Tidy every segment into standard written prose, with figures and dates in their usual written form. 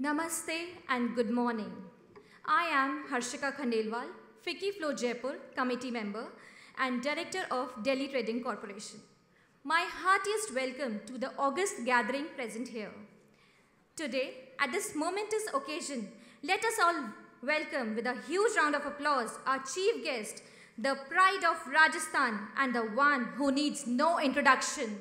Namaste and good morning. I am Harshika Khandelwal, FICCI Flow Jaipur Committee Member and Director of Delhi Trading Corporation. My heartiest welcome to the august gathering present here. Today, at this momentous occasion, let us all welcome with a huge round of applause our chief guest, the pride of Rajasthan and the one who needs no introduction.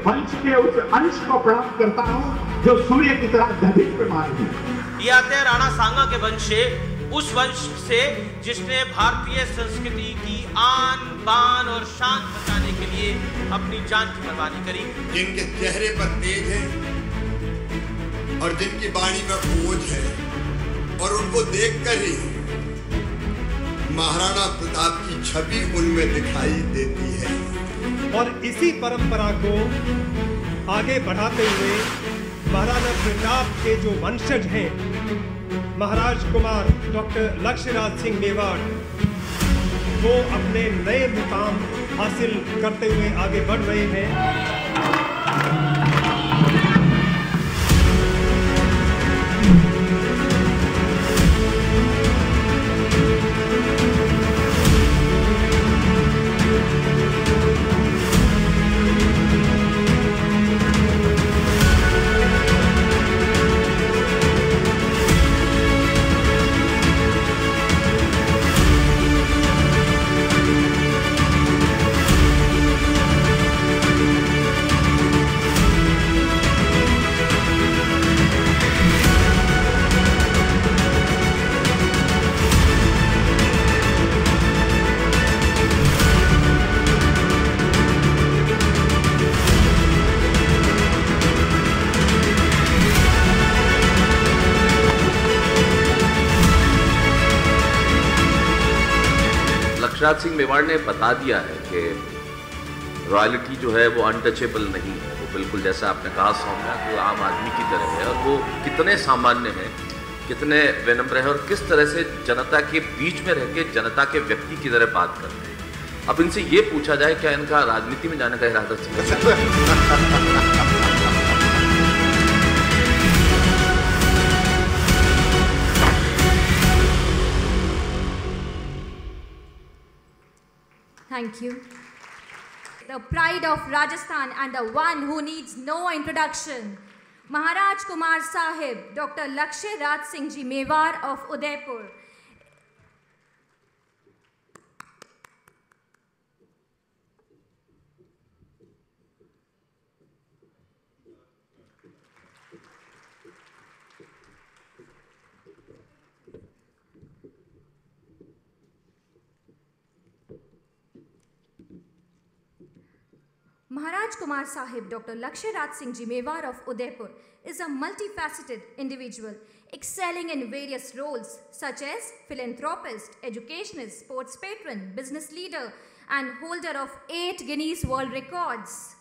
वंश के उस अंश को प्रणाम करता हूं जो सूर्य की तरह दीप्यमान है। ये आते हैं राणा सांगा के वंश से, उस वंश से जिसने भारतीय संस्कृति की आन बान और शान बचाने के लिए अपनी जान की कुर्बानी करी। जिनके चेहरे पर तेज है और जिनकी वाणी में ओज है और उनको देखकर ही महाराणा प्रताप की छवि उनमें दिखाई देती है। और इसी परंपरा को आगे बढ़ाते हुए महाराणा प्रताप के जो वंशज हैं, महाराज कुमार डॉक्टर लक्ष्यराज सिंह मेवाड़, वो अपने नए मुकाम हासिल करते हुए आगे बढ़ रहे हैं। लक्ष्यराज सिंह मेवाड़ ने बता दिया है कि रॉयल्टी जो है वो अनटचेबल नहीं है। वो बिल्कुल जैसा आपने कहा सौम्या, वो आम आदमी की तरह है और वो कितने सामान्य हैं, कितने विनम्र हैं और किस तरह से जनता के बीच में रह के जनता के व्यक्ति की तरह बात करते हैं। अब इनसे ये पूछा जाए क्या इनका राजनीति में जाने का इरादा है? Thank you. The pride of Rajasthan and the one who needs no introduction, Maharaj Kumar Sahib, Dr. Lakshay Singh Ji Mewar of Udaipur. Maharaj Kumar Sahib, Dr. Lakshay Singh Ji Mewar of Udaipur is a multifaceted individual excelling in various roles such as philanthropist, educationist, sports patron, business leader and holder of 8 Guinness World Records.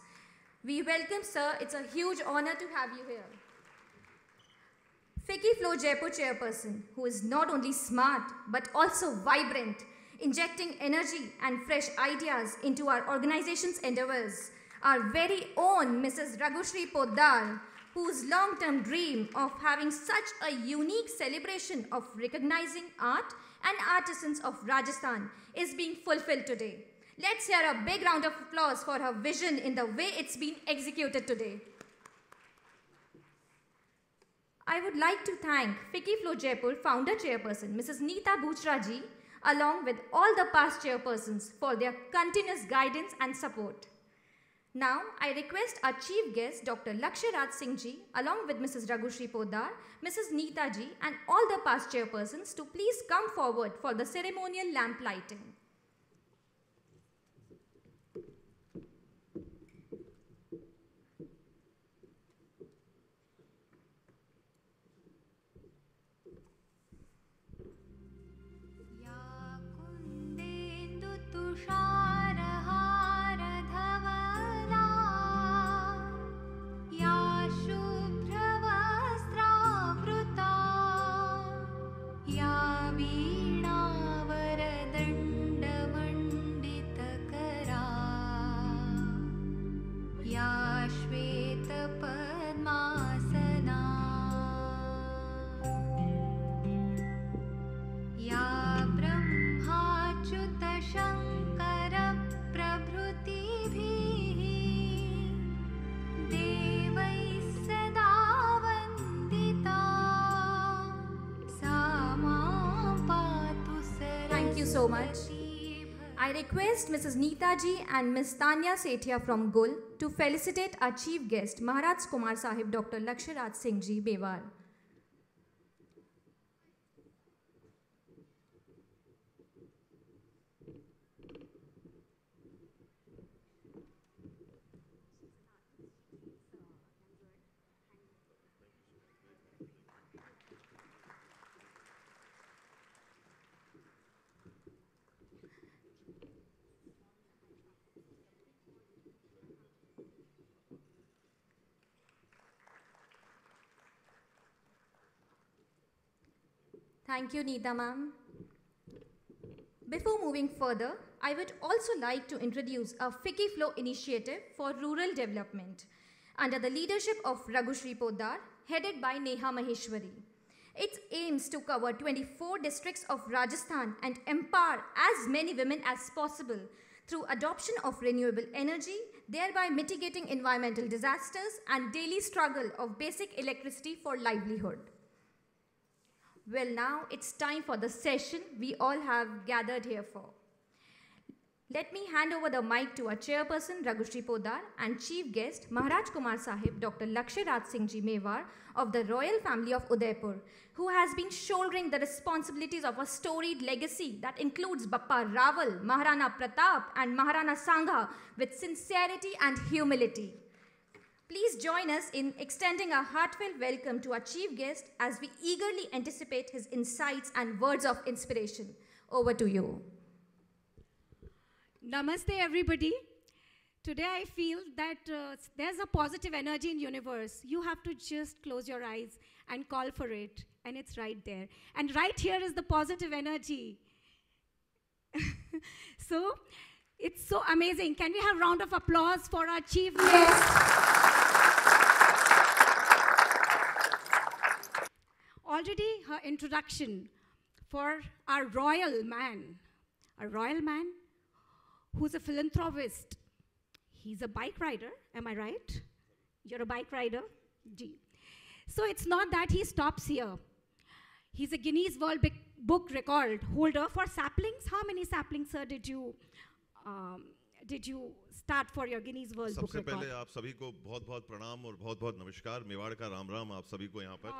We welcome sir, it's a huge honor to have you here. FICCI Flow Jaipur chairperson who is not only smart but also vibrant, injecting energy and fresh ideas into our organization's endeavors. Our very own Mrs. Raghushri Poddar, whose long-term dream of having such a unique celebration of recognizing art and artisans of Rajasthan is being fulfilled today. Let's hear a big round of applause for her vision in the way it's been executed today. I would like to thank FICCI Flow Jaipur founder chairperson, Mrs. Neeta Bhuchra ji, along with all the past chairpersons for their continuous guidance and support. Now, I request our chief guest, Dr. Lakshya Raj Singh ji, along with Mrs. Raghushri Poddar, Mrs. Neeta ji, and all the past chairpersons to please come forward for the ceremonial lamp lighting. So much. I request Mrs. Neeta ji and Ms. Tanya Sethia from Gul to felicitate our chief guest, Maharaj Kumar Sahib Dr. Lakshya Raj Singh ji Mewar. Thank you, Neeta ma'am. Before moving further, I would also like to introduce a FICCI Flow initiative for rural development under the leadership of Raghushri Poddar, headed by Neha Maheshwari. It aims to cover 24 districts of Rajasthan and empower as many women as possible through adoption of renewable energy, thereby mitigating environmental disasters and daily struggle of basic electricity for livelihood. Well, now it's time for the session we all have gathered here for. Let me hand over the mic to our chairperson, Raghushri Poddar, and chief guest, Maharaj Kumar Sahib, Dr. Lakshya Raj Singh ji Mewar of the royal family of Udaipur, who has been shouldering the responsibilities of a storied legacy that includes Bappa Rawal, Maharana Pratap, and Maharana Sangha with sincerity and humility. Please join us in extending a heartfelt welcome to our chief guest as we eagerly anticipate his insights and words of inspiration. Over to you. Namaste, everybody. Today I feel that there's a positive energy in the universe. You have to just close your eyes and call for it, and it's right there. And right here is the positive energy. So, it's so amazing. Can we have a round of applause for our chief guest? Already her introduction for our royal man who's a philanthropist. He's a bike rider, am I right? You're a bike rider? Gee. So it's not that he stops here. He's a Guinness World Book Record holder for saplings. How many saplings, sir, did you start for your Guinness World Book Record? सबसे पहले आप सभी को बहुत-बहुत प्रणाम और बहुत-बहुत नमस्कार. मेवाड़ का राम-राम आप सभी को यहाँ पर.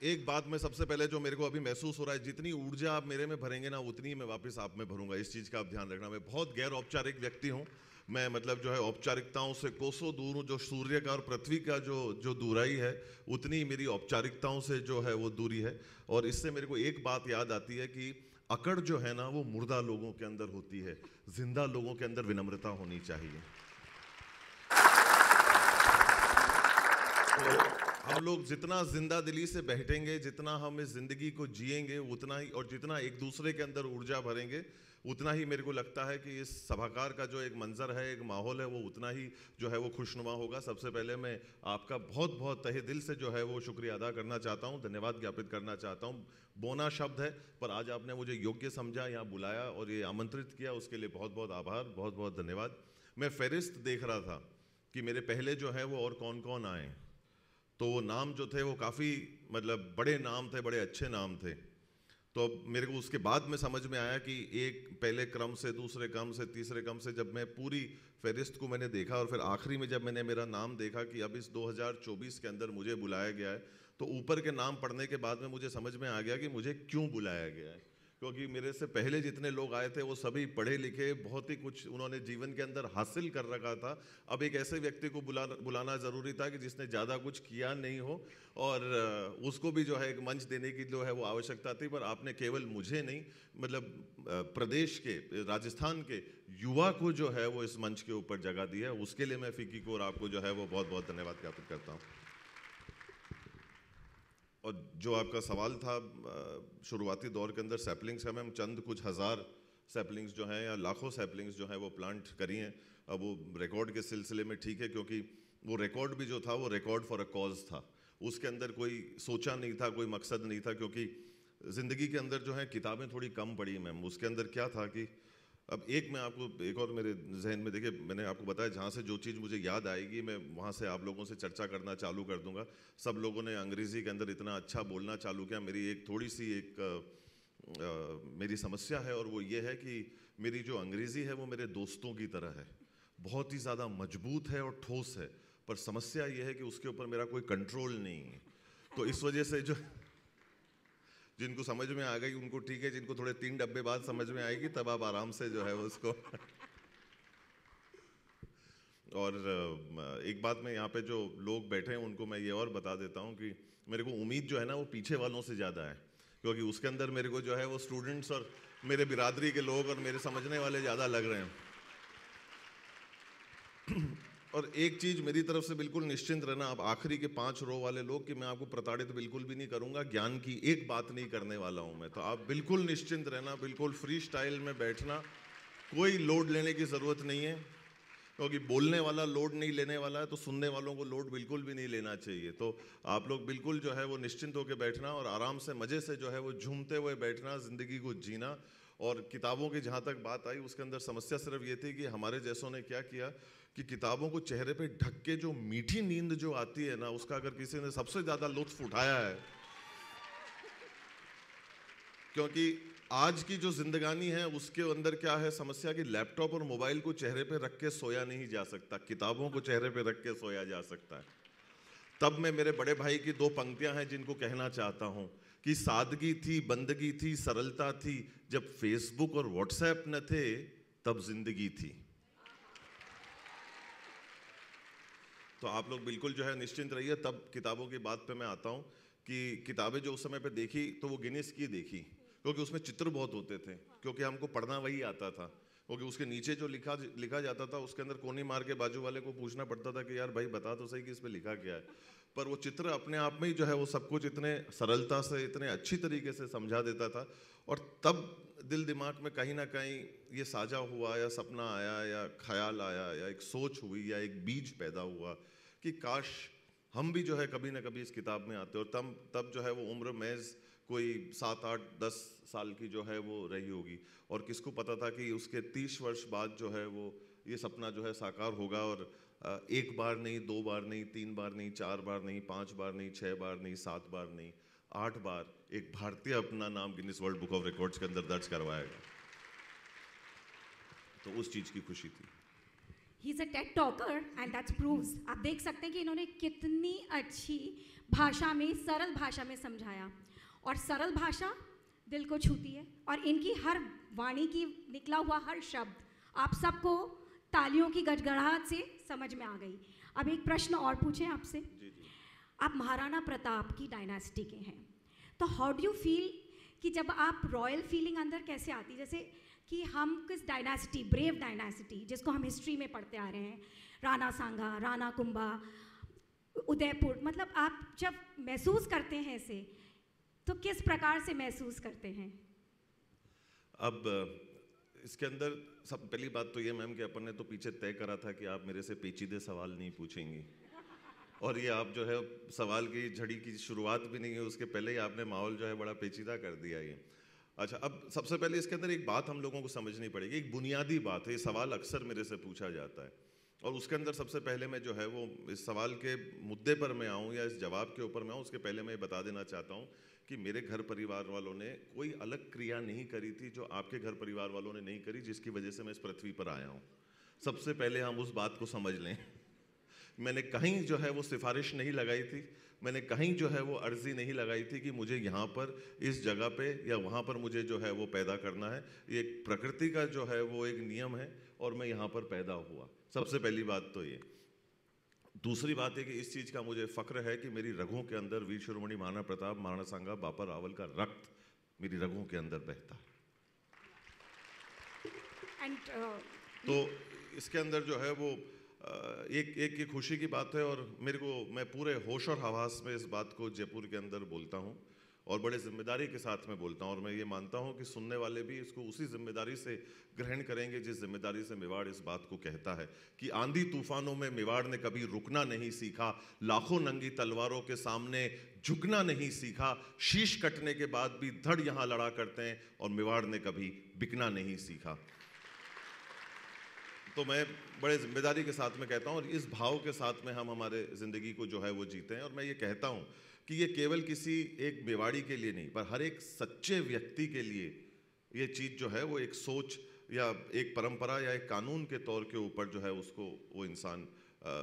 एक बात में सबसे पहले जो मेरे को अभी महसूस हो रहा है, जितनी ऊर्जा आप मेरे में भरेंगे ना, उतनी ही मैं वापस आप में भरूंगा. इस चीज़ का आप ध्यान रखना. मैं बहुत गैर औपचारिक व्यक्ति हूँ. मैं मतलब जो है औपचारिकताओं से कोसों दूर हूँ. जो सूर्य का और पृथ्वी का जो दूराई है, उतनी मेरी औपचारिकताओं से जो है वो दूरी है. और इससे मेरे को एक बात याद आती है कि अकड़ जो है ना, वो मुर्दा लोगों के अंदर होती है. जिंदा लोगों के अंदर विनम्रता होनी चाहिए. तो हम लोग जितना जिंदा दिली से बैठेंगे, जितना हम इस जिंदगी को जिएंगे, उतना ही, और जितना एक दूसरे के अंदर ऊर्जा भरेंगे, उतना ही मेरे को लगता है कि इस सभागार का जो एक मंजर है, एक माहौल है, वो उतना ही जो है वो खुशनुमा होगा. सबसे पहले मैं आपका बहुत बहुत तहे दिल से जो है वो शुक्रिया अदा करना चाहता हूँ, धन्यवाद ज्ञापित करना चाहता हूँ. बोना शब्द है, पर आज आपने मुझे योग्य समझा, यहाँ बुलाया और ये आमंत्रित किया, उसके लिए बहुत बहुत आभार, बहुत बहुत धन्यवाद. मैं फहरिस्त देख रहा था कि मेरे पहले जो है वो और कौन कौन आए, तो वो नाम जो थे वो काफ़ी मतलब बड़े नाम थे, बड़े अच्छे नाम थे. तो अब मेरे को उसके बाद में समझ में आया कि एक पहले क्रम से, दूसरे क्रम से, तीसरे क्रम से जब मैं पूरी फहरिस्त को मैंने देखा और फिर आखिरी में जब मैंने मेरा नाम देखा कि अब इस 2024 के अंदर मुझे बुलाया गया है, तो ऊपर के नाम पढ़ने के बाद में मुझे समझ में आ गया कि मुझे क्यों बुलाया गया है। क्योंकि मेरे से पहले जितने लोग आए थे वो सभी पढ़े लिखे, बहुत ही कुछ उन्होंने जीवन के अंदर हासिल कर रखा था। अब एक ऐसे व्यक्ति को बुलाना ज़रूरी था कि जिसने ज़्यादा कुछ किया नहीं हो और उसको भी जो है एक मंच देने की जो है वो आवश्यकता थी। पर आपने केवल मुझे नहीं, मतलब प्रदेश के, राजस्थान के युवा को जो है वो इस मंच के ऊपर जगह दी है। उसके लिए मैं फिक्की को और आपको जो है वो बहुत बहुत धन्यवाद ज्ञापित करता हूँ। और जो आपका सवाल था शुरुआती दौर के अंदर सैपलिंग्स का, मैम चंद कुछ हज़ार सैपलिंग्स जो हैं या लाखों सैपलिंग्स जो हैं वो प्लांट करी हैं। अब वो रिकॉर्ड के सिलसिले में ठीक है, क्योंकि वो रिकॉर्ड भी जो था वो रिकॉर्ड फॉर अ कॉज था। उसके अंदर कोई सोचा नहीं था, कोई मकसद नहीं था। क्योंकि ज़िंदगी के अंदर जो है किताबें थोड़ी कम पढ़ी मैम। उसके अंदर क्या था कि अब मैं आपको एक और मेरे जहन में, देखिए मैंने आपको बताया जहाँ से जो चीज़ मुझे याद आएगी मैं वहाँ से आप लोगों से चर्चा करना चालू कर दूँगा। सब लोगों ने अंग्रेज़ी के अंदर इतना अच्छा बोलना चालू किया। मेरी एक थोड़ी सी मेरी समस्या है और वो ये है कि मेरी जो अंग्रेज़ी है वो मेरे दोस्तों की तरह है, बहुत ही ज़्यादा मजबूत है और ठोस है। पर समस्या ये है कि उसके ऊपर मेरा कोई कंट्रोल नहीं है। तो इस वजह से जो जिनको समझ में आ गई उनको ठीक है, जिनको थोड़े 3 डब्बे बाद समझ में आएगी तब आप आराम से जो है उसको और एक बात मैं यहाँ पे जो लोग बैठे हैं उनको मैं ये और बता देता हूँ कि मेरे को उम्मीद जो है ना वो पीछे वालों से ज़्यादा है। क्योंकि उसके अंदर मेरे को जो है वो स्टूडेंट्स और मेरे बिरादरी के लोग और मेरे समझने वाले ज़्यादा लग रहे हैं। और एक चीज़ मेरी तरफ से बिल्कुल निश्चिंत रहना, आप आखिरी के 5 रो वाले लोग, कि मैं आपको प्रताड़ित बिल्कुल भी नहीं करूंगा, ज्ञान की एक बात नहीं करने वाला हूं मैं। तो आप बिल्कुल निश्चिंत रहना, बिल्कुल फ्री स्टाइल में बैठना, कोई लोड लेने की ज़रूरत नहीं है। क्योंकि बोलने वाला लोड नहीं लेने वाला है तो सुनने वालों को लोड बिल्कुल भी नहीं लेना चाहिए। तो आप लोग बिल्कुल जो है वो निश्चिंत होकर बैठना और आराम से मज़े से जो है वो झूमते हुए बैठना, ज़िंदगी को जीना। और किताबों की जहाँ तक बात आई उसके अंदर समस्या सिर्फ ये थी कि हमारे जैसों ने क्या किया कि किताबों को चेहरे पे ढक के जो मीठी नींद जो आती है ना, उसका अगर किसी ने सबसे ज़्यादा लुत्फ उठाया है। क्योंकि आज की जो जिंदगानी है उसके अंदर क्या है समस्या कि लैपटॉप और मोबाइल को चेहरे पे रख के सोया नहीं जा सकता, किताबों को चेहरे पे रख के सोया जा सकता है। तब मैं मेरे बड़े भाई की 2 पंक्तियां हैं जिनको कहना चाहता हूं कि सादगी थी, बंदगी थी, सरलता थी, जब फेसबुक और व्हाट्सएप न थे तब जिंदगी थी। तो आप लोग बिल्कुल जो है निश्चिंत रहिए। तब किताबों की बात पे मैं आता हूं कि किताबें जो उस समय पे देखी तो वो गिनीज की देखी, क्योंकि उसमें चित्र बहुत होते थे, क्योंकि हमको पढ़ना वही आता था। क्योंकि उसके नीचे जो लिखा जाता था उसके अंदर कोनी मार के बाजू वाले को पूछना पड़ता था कि यार भाई बता तो सही कि इस पे लिखा क्या है। पर वो चित्र अपने आप में ही जो है वो सब कुछ इतने सरलता से, इतने अच्छी तरीके से समझा देता था। और तब दिल दिमाग में कहीं ना कहीं ये साझा हुआ या सपना आया या ख्याल आया या एक सोच हुई या एक बीज पैदा हुआ कि काश हम भी जो है कभी ना कभी इस किताब में आते। और तब जो है वो उम्र महज कोई 7, 8, 10 साल की जो है वो रही होगी। और किसको पता था कि उसके 30 वर्ष बाद जो है वो ये सपना जो है साकार होगा। और 1 बार नहीं, 2 बार नहीं, 3 बार नहीं, 4 बार नहीं, 5 बार नहीं, 6 बार नहीं, 7 बार नहीं, 8 बार एक भारतीय अपना नाम Guinness world book of records के अंदर दर्ज करवाएगा। तो उस चीज़ की खुशी थी। He is a TED talker and that proves। आप देख सकते हैं कि इन्होंने कितनी अच्छी भाषा में, सरल भाषा में समझाया। और सरल भाषा दिल को छूती है और इनकी हर वाणी की निकला हुआ हर शब्द आप सबको तालियों की गड़गड़ाहट से समझ में आ गई। अब एक प्रश्न और पूछें आपसे। आप महाराणा प्रताप की डायनासिटी के हैं, तो हाउ डू यू फील कि जब आप रॉयल फीलिंग अंदर कैसे आती, जैसे कि हम किस डायनासिटी, ब्रेव डायनासिटी जिसको हम हिस्ट्री में पढ़ते आ रहे हैं, राणा सांगा, राणा कुंभा, उदयपुर, मतलब आप जब महसूस करते हैं इसे तो किस प्रकार से महसूस करते हैं? अब इसके अंदर सब पहली बात तो ये मैम कि अपन ने तो पीछे तय करा था कि आप मेरे से पेचीदे सवाल नहीं पूछेंगी, और ये आप जो है सवाल की झड़ी की शुरुआत भी नहीं है उसके पहले ही आपने माहौल जो है बड़ा पेचीदा कर दिया ये। अच्छा, अब सबसे पहले इसके अंदर एक बात हम लोगों को समझनी पड़ेगी, एक बुनियादी बात है। ये सवाल अक्सर मेरे से पूछा जाता है और उसके अंदर सबसे पहले मैं जो है वो इस सवाल के मुद्दे पर मैं आऊँ या इस जवाब के ऊपर मैं आऊँ, उसके पहले मैं बता देना चाहता हूँ कि मेरे घर परिवार वालों ने कोई अलग क्रिया नहीं करी थी जो आपके घर परिवार वालों ने नहीं करी, जिसकी वजह से मैं इस पृथ्वी पर आया हूँ। सबसे पहले हम उस बात को समझ लें। मैंने कहीं जो है वो सिफारिश नहीं लगाई थी, मैंने कहीं जो है वो अर्जी नहीं लगाई थी कि मुझे यहाँ पर इस जगह पे या वहाँ पर मुझे जो है वो पैदा करना है। ये एक प्रकृति का जो है वो एक नियम है और मैं यहाँ पर पैदा हुआ। सबसे पहली बात तो ये। दूसरी बात है कि इस चीज़ का मुझे फ़ख्र है कि मेरी रगों के अंदर वीर शिरोमणि महाराणा प्रताप, महाराणा सांगा, बापा रावल का रक्त मेरी रगों के अंदर बहता है। तो इसके अंदर जो है वो एक खुशी की बात है और मैं पूरे होश और हवास में इस बात को जयपुर के अंदर बोलता हूँ और बड़े जिम्मेदारी के साथ में बोलता हूँ। और मैं ये मानता हूँ कि सुनने वाले भी इसको उसी जिम्मेदारी से ग्रहण करेंगे जिस जिम्मेदारी से मेवाड़ इस बात को कहता है कि आंधी तूफानों में मेवाड़ ने कभी रुकना नहीं सीखा, लाखों नंगी तलवारों के सामने झुकना नहीं सीखा, शीश कटने के बाद भी धड़ यहाँ लड़ा करते हैं और मेवाड़ ने कभी बिकना नहीं सीखा। तो मैं बड़े जिम्मेदारी के साथ में कहता हूँ और इस भाव के साथ में हम हमारे ज़िंदगी को जो है वो जीते हैं। और मैं ये कहता हूँ कि ये केवल किसी एक मेवाड़ी के लिए नहीं, पर हर एक सच्चे व्यक्ति के लिए ये चीज़ जो है वो एक सोच या एक परंपरा या एक कानून के तौर के ऊपर जो है उसको वो इंसान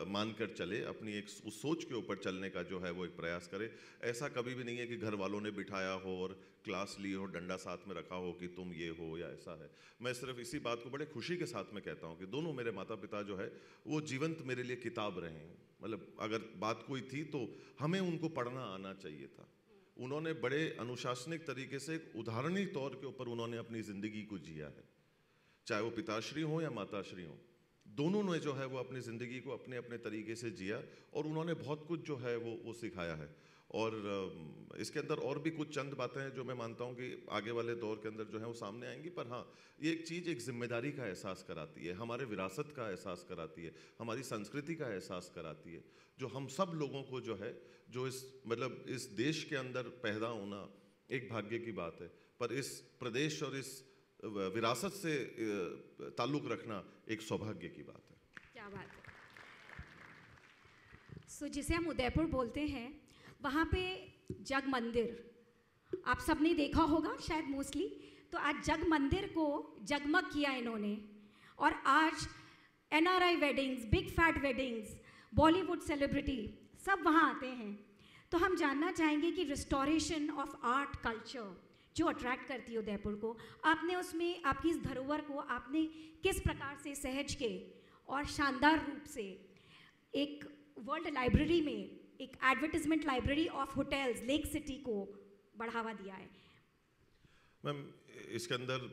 मानकर चले, अपनी एक उस सोच के ऊपर चलने का जो है वो एक प्रयास करे। ऐसा कभी भी नहीं है कि घर वालों ने बिठाया हो और क्लास ली हो, डंडा साथ में रखा हो कि तुम ये हो या ऐसा है। मैं सिर्फ इसी बात को बड़े खुशी के साथ में कहता हूँ कि दोनों मेरे माता पिता जो है वो जीवंत मेरे लिए किताब रहे हैं। मतलब अगर बात कोई थी तो हमें उनको पढ़ना आना चाहिए था। उन्होंने बड़े अनुशासनिक तरीके से एक उदाहरणीय तौर के ऊपर उन्होंने अपनी ज़िंदगी को जिया है, चाहे वो पिताश्री हों या माताश्री हों। दोनों ने जो है वो अपनी ज़िंदगी को अपने अपने तरीके से जिया और उन्होंने बहुत कुछ जो है वो सिखाया है। और इसके अंदर और भी कुछ चंद बातें हैं जो मैं मानता हूँ कि आगे वाले दौर के अंदर जो है वो सामने आएंगी। पर हाँ, ये एक चीज़ एक जिम्मेदारी का एहसास कराती है, हमारे विरासत का एहसास कराती है, हमारी संस्कृति का एहसास कराती है, जो हम सब लोगों को जो है जो इस देश के अंदर पैदा होना एक भाग्य की बात है, पर इस प्रदेश और इस विरासत से ताल्लुक़ रखना एक सौभाग्य की बात है। क्या बात है। जिसे हम उदयपुर बोलते हैं, वहाँ पे जग मंदिर आप सब ने देखा होगा शायद मोस्टली। तो आज जग मंदिर को जगमग किया इन्होंने और आज NRI weddings, big fat weddings, Bollywood celebrity सब वहाँ आते हैं। तो हम जानना चाहेंगे कि रिस्टोरेशन ऑफ आर्ट कल्चर जो अट्रैक्ट करती है उदयपुर को, आपने उसमें आपकी इस धरोहर को आपने किस प्रकार से सहज के और शानदार रूप से एक वर्ल्ड लाइब्रेरी में एक advertisement library of hotels lake city को बढ़ावा दिया है? मैम, इसके अंदर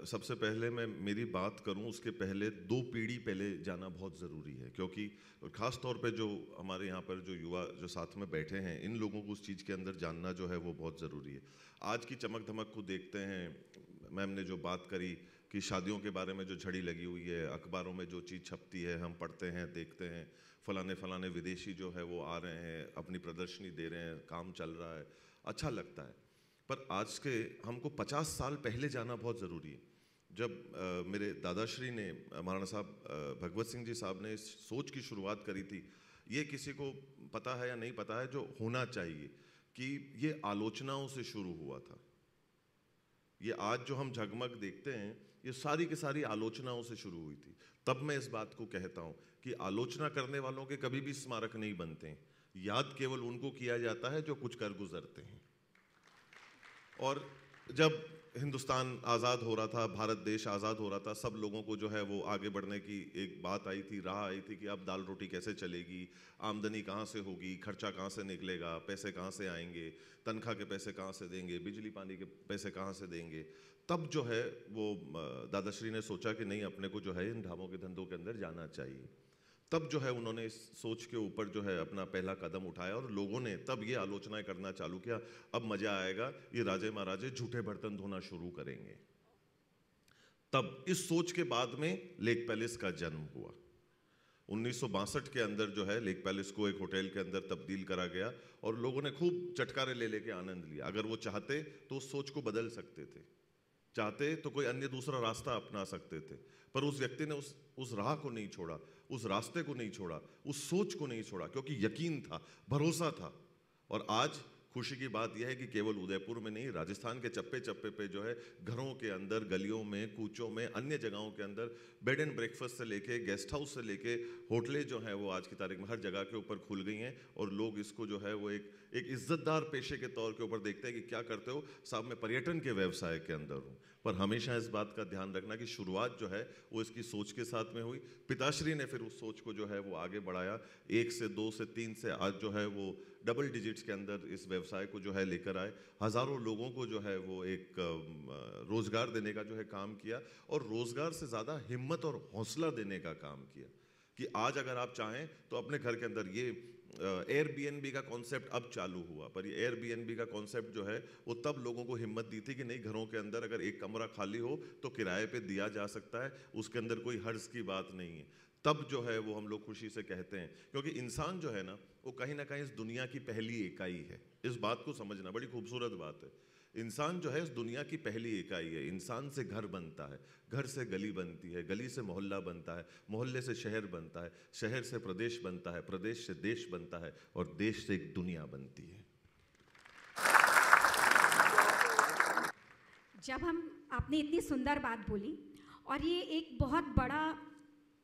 सबसे पहले मैं मेरी बात करूं उसके पहले 2 पीढ़ी पहले जाना बहुत ज़रूरी है, क्योंकि ख़ास तौर पे जो हमारे यहाँ पर जो युवा जो साथ में बैठे हैं, इन लोगों को उस चीज़ के अंदर जानना जो है वो बहुत ज़रूरी है। आज की चमक धमक को देखते हैं, मैम ने जो बात करी कि शादियों के बारे में जो झड़ी लगी हुई है, अखबारों में जो चीज़ छपती है हम पढ़ते हैं, देखते हैं, फलाने विदेशी जो है वो आ रहे हैं, अपनी प्रदर्शनी दे रहे हैं, काम चल रहा है, अच्छा लगता है। पर आज के हमको 50 साल पहले जाना बहुत ज़रूरी है। जब मेरे दादाश्री ने, महाराणा साहब भगवत सिंह जी साहब ने इस सोच की शुरुआत करी थी, ये किसी को पता है या नहीं पता है, जो होना चाहिए कि ये आलोचनाओं से शुरू हुआ था। ये आज जो हम झगमग देखते हैं, ये सारी की सारी आलोचनाओं से शुरू हुई थी। तब मैं इस बात को कहता हूँ कि आलोचना करने वालों के कभी भी स्मारक नहीं बनते हैं, याद केवल उनको किया जाता है जो कुछ कर गुजरते हैं। और जब हिंदुस्तान आज़ाद हो रहा था, भारत देश आज़ाद हो रहा था, सब लोगों को जो है वो आगे बढ़ने की एक बात आई थी, राह आई थी कि अब दाल रोटी कैसे चलेगी, आमदनी कहाँ से होगी, खर्चा कहाँ से निकलेगा, पैसे कहाँ से आएंगे, तनख्वाह के पैसे कहाँ से देंगे, बिजली पानी के पैसे कहाँ से देंगे। तब जो है वो दादाश्री ने सोचा कि नहीं, अपने को जो है इन ढाबों के धंधों के अंदर जाना चाहिए। तब जो है उन्होंने इस सोच के ऊपर जो है अपना पहला कदम उठाया और लोगों ने तब ये आलोचनाएं करना चालू किया, अब मजा आएगा, ये राजे महाराजे झूठे बर्तन धोना शुरू करेंगे। तब इस सोच के बाद में लेक पैलेस का जन्म हुआ। 1962 के अंदर जो है लेक पैलेस को एक होटल के अंदर तब्दील करा गया और लोगों ने खूब चटकारे ले लेके आनंद लिया। अगर वो चाहते तो उस सोच को बदल सकते थे, चाहते तो कोई अन्य दूसरा रास्ता अपना सकते थे, पर उस व्यक्ति ने उस राह को नहीं छोड़ा। उस रास्ते को नहीं छोड़ा, उस सोच को नहीं छोड़ा, क्योंकि यकीन था, भरोसा था। और आज खुशी की बात यह है कि केवल उदयपुर में नहीं, राजस्थान के चप्पे चप्पे पे जो है घरों के अंदर, गलियों में, कूचों में, अन्य जगहों के अंदर बेड एंड ब्रेकफास्ट से लेके, गेस्ट हाउस से लेके, होटलें जो हैं वो आज की तारीख में हर जगह के ऊपर खुल गई हैं। और लोग इसको जो है वो एक इज्जतदार पेशे के तौर के ऊपर देखते हैं कि क्या करते हो साहब, मैं पर्यटन के व्यवसाय के अंदर हूँ। पर हमेशा इस बात का ध्यान रखना कि शुरुआत जो है वो इसकी सोच के साथ में हुई। पिताश्री ने फिर उस सोच को जो है वो आगे बढ़ाया, 1 से 2 से 3 से आज जो है वो डबल डिजिट्स के अंदर इस व्यवसाय को जो है लेकर आए। हज़ारों लोगों को जो है वो एक रोज़गार देने का जो है काम किया, और रोज़गार से ज़्यादा हिम्मत और हौसला देने का काम किया कि आज अगर आप चाहें तो अपने घर के अंदर, ये एयरबीएनबी का कॉन्सेप्ट अब चालू हुआ, पर ये एयरबीएनबी का कॉन्सेप्ट जो है वो तब लोगों को हिम्मत दी थी कि नहीं, घरों के अंदर अगर एक कमरा खाली हो तो किराए पे दिया जा सकता है, उसके अंदर कोई हर्ज की बात नहीं है। तब जो है वो हम लोग खुशी से कहते हैं, क्योंकि इंसान जो है ना वो कहीं ना कहीं इस दुनिया की पहली इकाई है। इस बात को समझना बड़ी खूबसूरत बात है। इंसान जो है इस दुनिया की पहली इकाई है। इंसान से घर बनता है, घर से गली बनती है, गली से मोहल्ला बनता है, मोहल्ले से शहर बनता है, शहर से प्रदेश बनता है, प्रदेश से देश बनता है, और देश से एक दुनिया बनती है। जब आपने इतनी सुंदर बात बोली, और ये एक बहुत बड़ा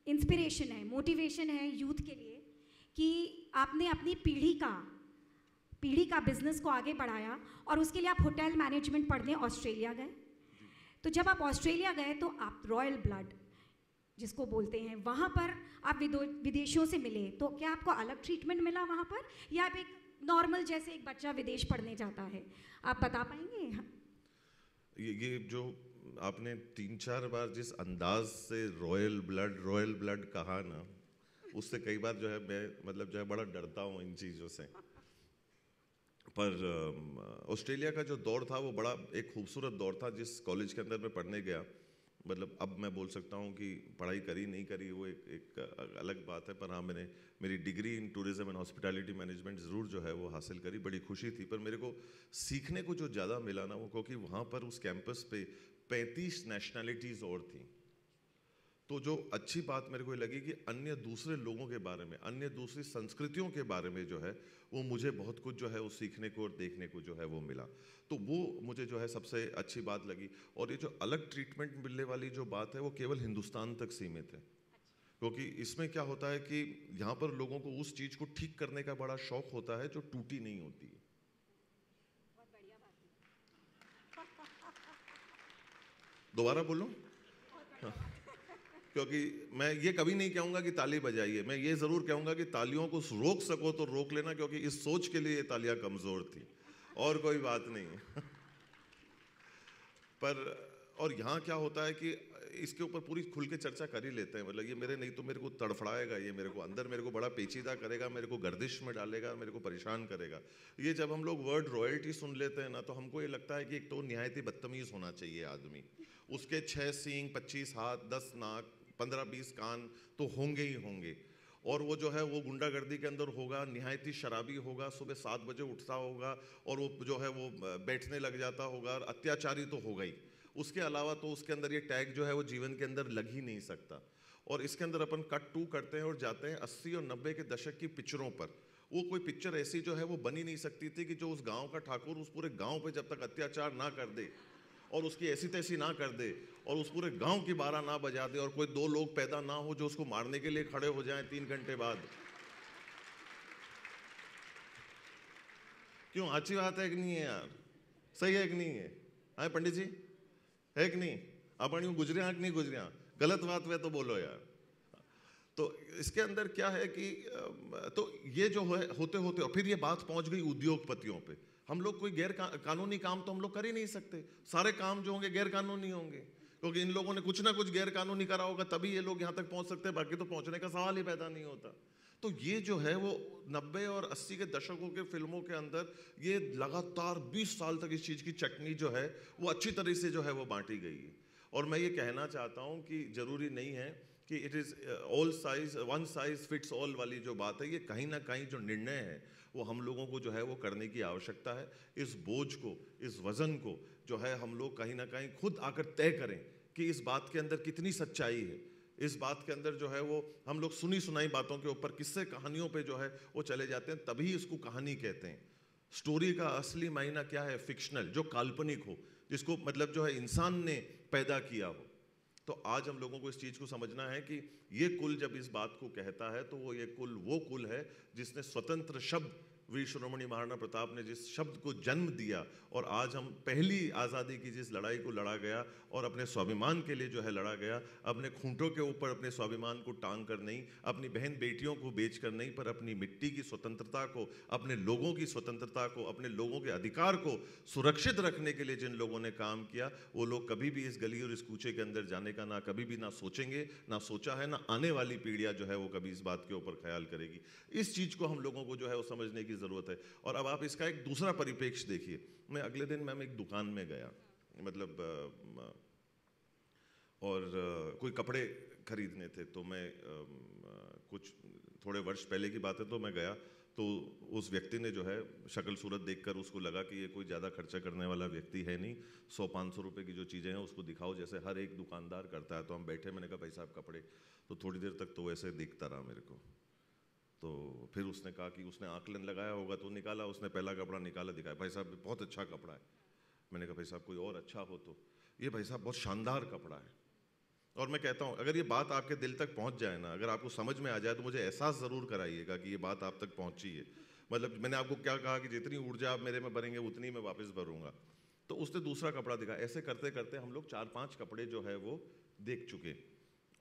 इंस्पिरेशन है, मोटिवेशन है यूथ के लिए कि आपने अपनी पीढ़ी का बिजनेस को आगे बढ़ाया, और उसके लिए आप होटल मैनेजमेंट पढ़ने ऑस्ट्रेलिया गए। तो जब आप ऑस्ट्रेलिया गए तो आप रॉयल ब्लड जिसको बोलते हैं, वहाँ पर आप विदेशियों से मिले, तो क्या आपको अलग ट्रीटमेंट मिला वहाँ पर, या आप एक नॉर्मल जैसे एक बच्चा विदेश पढ़ने जाता है? आप बता पाएंगे? ये जो आपने 3-4 बार जिस अंदाज से रॉयल ब्लड कहा ना, उससे कई बार जो है मैं मतलब जो है बड़ा डरता हूँ इन चीज़ों से। पर ऑस्ट्रेलिया का जो दौर था वो बड़ा एक खूबसूरत दौर था। जिस कॉलेज के अंदर मैं पढ़ने गया, मतलब अब मैं बोल सकता हूँ कि पढ़ाई करी नहीं करी वो एक अलग बात है, पर हाँ मैंने मेरी degree in tourism and hospitality management ज़रूर जो है वो हासिल करी। बड़ी खुशी थी, पर मेरे को सीखने को जो ज़्यादा मिला ना वो, क्योंकि वहाँ पर उस कैंपस पे 35 नेशनैलिटीज़ और थी। तो जो अच्छी बात मेरे को लगी कि अन्य दूसरे लोगों के बारे में, अन्य दूसरी संस्कृतियों के बारे में जो है वो मुझे बहुत कुछ जो है वो सीखने को और देखने को जो है वो मिला। तो वो मुझे जो है सबसे अच्छी बात लगी। और ये जो अलग ट्रीटमेंट मिलने वाली जो बात है वो केवल हिंदुस्तान तक सीमित है, क्योंकि इसमें क्या होता है कि यहाँ पर लोगों को उस चीज़ को ठीक करने का बड़ा शौक होता है जो टूटी नहीं होती है। दोबारा बोलूं? क्योंकि मैं ये कभी नहीं कहूँगा कि ताली बजाइए, मैं ये ज़रूर कहूँगा कि तालियों को रोक सको तो रोक लेना, क्योंकि इस सोच के लिए ये तालियां कमज़ोर थी, और कोई बात नहीं है। पर और यहाँ क्या होता है कि इसके ऊपर पूरी खुल के चर्चा कर ही लेते हैं, मतलब ये मेरे नहीं तो मेरे को तड़फड़ाएगा, ये मेरे को अंदर मेरे को बड़ा पेचीदा करेगा, मेरे को गर्दिश में डालेगा, मेरे को परेशान करेगा। ये जब हम लोग वर्ड रॉयल्टी सुन लेते हैं ना, तो हमको ये लगता है कि एक तो निहायत ही बदतमीज़ होना चाहिए आदमी, उसके 6 सींग, 25 हाथ, 10 नाक, 15-20 कान तो होंगे ही होंगे, और वो जो है वो गुंडागर्दी के अंदर होगा, निहायत ही शराबी होगा, सुबह 7 बजे उठता होगा, और वो जो है वो बैठने लग जाता होगा, अत्याचारी तो होगा ही। उसके अलावा तो उसके अंदर ये टैग जो है वो जीवन के अंदर लग ही नहीं सकता। और इसके अंदर अपन कट टू करते हैं और जाते हैं 80 और 90 के दशक की पिक्चरों पर। वो कोई पिक्चर ऐसी जो है वो बनी नहीं सकती थी कि जो उस गांव का ठाकुर उस पूरे गांव पे जब तक अत्याचार ना कर दे और उसकी ऐसी तैसी ना कर दे और उस पूरे गांव की बारह ना बजा दे और कोई 2 लोग पैदा ना हो जो उसको मारने के लिए खड़े हो जाएं 3 घंटे बाद। क्यों, अच्छी बात है कि नहीं है यार? सही है कि नहीं है? आए पंडित जी, है कि नहीं? अपन यूं गुजरिया कि नहीं गुजरिया? गलत बात वे तो बोलो यार। तो इसके अंदर क्या है कि तो ये जो है होते होते और फिर ये बात पहुंच गई उद्योगपतियों पे। हम लोग कोई गैर कानूनी काम तो हम लोग कर ही नहीं सकते, सारे काम जो होंगे गैर कानूनी होंगे, क्योंकि इन लोगों ने कुछ ना कुछ गैर कानूनी करा होगा तभी ये लोग यहाँ तक पहुंच सकते हैं, बाकी तो पहुंचने का सवाल ही पैदा नहीं होता। तो ये जो है वो 90 और 80 के दशकों के फिल्मों के अंदर ये लगातार 20 साल तक इस चीज़ की चटनी जो है वो अच्छी तरह से जो है वो बांटी गई है। और मैं ये कहना चाहता हूँ कि ज़रूरी नहीं है कि it is all size one size fits all वाली जो बात है, ये कहीं ना कहीं जो निर्णय है वो हम लोगों को जो है वो करने की आवश्यकता है। इस बोझ को, इस वज़न को जो है हम लोग कहीं ना कहीं खुद आकर तय करें कि इस बात के अंदर कितनी सच्चाई है, इस बात के अंदर जो है वो हम लोग सुनी सुनाई बातों के ऊपर किस्से कहानियों पे जो है वो चले जाते हैं, तभी इसको कहानी कहते हैं। स्टोरी का असली मायना क्या है? फिक्शनल, जो काल्पनिक हो, जिसको मतलब जो है इंसान ने पैदा किया हो। तो आज हम लोगों को इस चीज़ को समझना है कि ये कुल जब इस बात को कहता है तो ये कुल वो कुल है जिसने स्वतंत्र शब्द, वीर शिरोमणि महाराणा प्रताप ने जिस शब्द को जन्म दिया, और आज हम पहली आज़ादी की जिस लड़ाई को लड़ा गया और अपने स्वाभिमान के लिए जो है लड़ा गया, अपने खूंटों के ऊपर अपने स्वाभिमान को टांग कर नहीं, अपनी बहन बेटियों को बेच कर नहीं, पर अपनी मिट्टी की स्वतंत्रता को, अपने लोगों की स्वतंत्रता को, अपने लोगों के अधिकार को सुरक्षित रखने के लिए जिन लोगों ने काम किया, वो लोग कभी भी इस गली और इस कूचे के अंदर जाने का ना कभी भी ना सोचेंगे, ना सोचा है, ना आने वाली पीढ़ियाँ जो है वो कभी इस बात के ऊपर ख्याल करेगी। इस चीज़ को हम लोगों को जो है वो समझने की ज़रूरत है। और अब आप इसका एक दूसरा परिप्रेक्ष्य देखिए। मैं अगले दिन मैम एक दुकान में गया, मतलब कोई कपड़े खरीदने थे, तो मैं कुछ थोड़े वर्ष पहले की बात है, तो मैं गया, तो उस व्यक्ति ने जो है शक्ल सूरत देखकर उसको लगा कि ये कोई ज़्यादा खर्चा करने वाला व्यक्ति है नहीं, 100-500 रुपये की जो चीज़ें हैं उसको दिखाओ जैसे हर एक दुकानदार करता है। तो हम बैठे, मैंने कहा भाई साहब कपड़े, तो थोड़ी देर तक तो वैसे देखता रहा मेरे को। तो फिर उसने कहा कि उसने आकलन लगाया होगा, तो निकाला, उसने पहला कपड़ा निकाला, दिखाया, भाई साहब बहुत अच्छा कपड़ा है। मैंने कहा भाई साहब कोई और अच्छा हो तो, ये भाई साहब बहुत शानदार कपड़ा है। और मैं कहता हूँ अगर ये बात आपके दिल तक पहुँच जाए ना, अगर आपको समझ में आ जाए, तो मुझे एहसास ज़रूर कराइएगा कि ये बात आप तक पहुँची है। मतलब मैंने आपको क्या कहा कि जितनी ऊर्जा आप मेरे में भरेंगे उतनी मैं वापस भरूँगा। तो उसने दूसरा कपड़ा दिखाया। ऐसे करते करते हम लोग 4-5 कपड़े जो है वो देख चुके,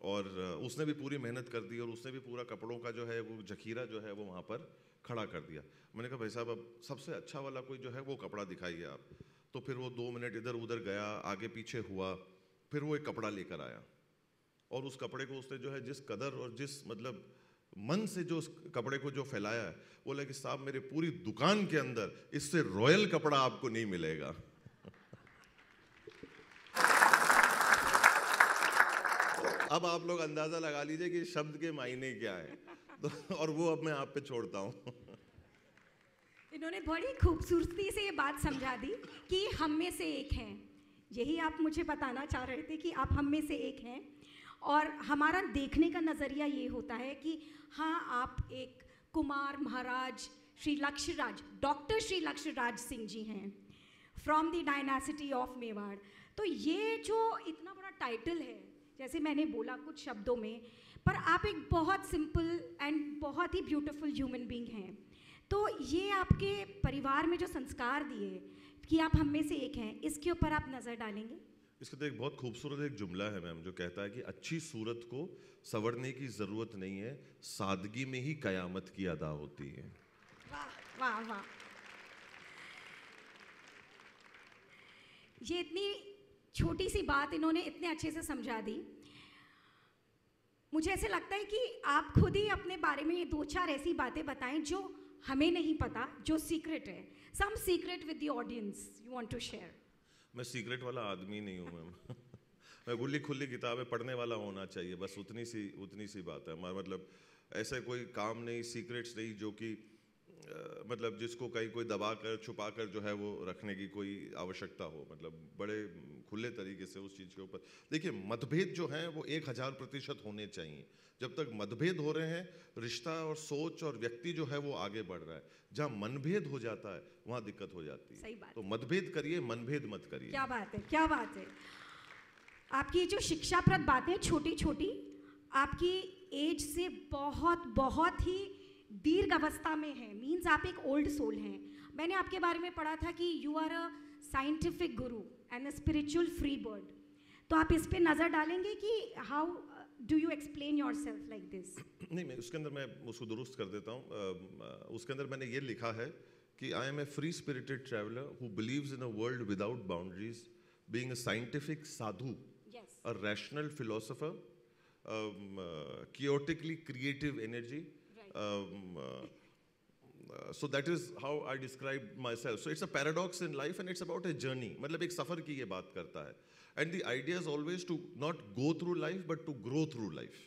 और उसने भी पूरी मेहनत कर दी, और उसने भी पूरा कपड़ों का जो है वो जखीरा जो है वो वहाँ पर खड़ा कर दिया। मैंने कहा भाई साहब अब सबसे अच्छा वाला कोई जो है वो कपड़ा दिखाइए आप। तो फिर वो 2 मिनट इधर उधर गया, आगे पीछे हुआ, फिर वो एक कपड़ा लेकर आया, और उस कपड़े को उसने जो है जिस कदर और जिस मतलब मन से जो उस कपड़े को जो फैलाया है, बोला कि साहब मेरे पूरी दुकान के अंदर इससे रॉयल कपड़ा आपको नहीं मिलेगा। अब आप लोग अंदाजा लगा लीजिए कि शब्द के मायने क्या है। तो और वो अब मैं आप पे छोड़ता हूँ। इन्होंने बड़ी खूबसूरती से ये बात समझा दी कि हम में से एक हैं। यही आप मुझे बताना चाह रहे थे कि आप हम में से एक हैं, और हमारा देखने का नज़रिया ये होता है कि हाँ आप एक कुमार महाराज श्री लक्ष्यराज, डॉक्टर श्री लक्ष्यराज सिंह जी हैं, फ्रॉम द डायनासिटी ऑफ मेवाड़। तो ये जो इतना बड़ा टाइटल है, जैसे मैंने बोला कुछ शब्दों में, पर आप एक बहुत सिंपल एंड बहुत ही ब्यूटीफुल ह्यूमन बीइंग हैं। तो ये आपके परिवार में जो संस्कार दिए कि आप हम में से एक हैं, इसके ऊपर आप नज़र डालेंगे? इसका तो एक बहुत खूबसूरत एक जुमला है मैम, जो कहता है कि अच्छी सूरत को संवरने की ज़रूरत नहीं है, सादगी में ही कयामत की अदा होती है। वाह वाह वाह। ये इतनी छोटी सी बात इन्होंने इतने अच्छे से समझा दी। मुझे ऐसे लगता है कि आप खुद ही अपने बारे में ये 2-4 ऐसी बातें बताएं जो हमें नहीं पता, जो सीक्रेट है। Some secret with the audience you want to share. मैं सीक्रेट वाला आदमी नहीं हूँ मैम। मैं खुली खुली किताबें पढ़ने वाला होना चाहिए, बस उतनी सी बात है। मतलब ऐसा कोई काम नहीं, सीक्रेट्स नहीं जो कि मतलब जिसको कहीं कोई दबा कर छुपा कर जो है वो रखने की कोई आवश्यकता हो। मतलब बड़े खुले तरीके से उस चीज़ के ऊपर देखिए, मतभेद जो हैं वो 1000% होने चाहिए। जब तक मतभेद हो रहे हैं, रिश्ता और सोच और व्यक्ति जो है वो आगे बढ़ रहा है। जहाँ मनभेद हो जाता है वहाँ दिक्कत हो जाती है। सही बात। तो मतभेद करिए, मनभेद मत करिए। क्या बात है, क्या बात है। आपकी जो शिक्षाप्रद बातें छोटी छोटी, आपकी एज से बहुत बहुत ही दीर्घ अवस्था में है, मीन्स आप एक ओल्ड सोल हैं। मैंने आपके बारे में पढ़ा था कि you are a scientific Guru and a spiritual free bird. तो आप इस पे नज़र डालेंगे कि how do you explain yourself like this? नहीं, मैं उसके अंदर मैं उसको दुरुस्त कर देता हूँ। उसके अंदर मैंने ये लिखा है कि I am a free spirited traveller who believes in a world without boundaries, being a scientific sadhu, a rational philosopher, chaotically creative energy. So that is how I describe myself. So it's a paradox in life and it's about a journey. मतलब एक सफ़र की ये बात करता है. And the idea is always to not go through life but to grow through life.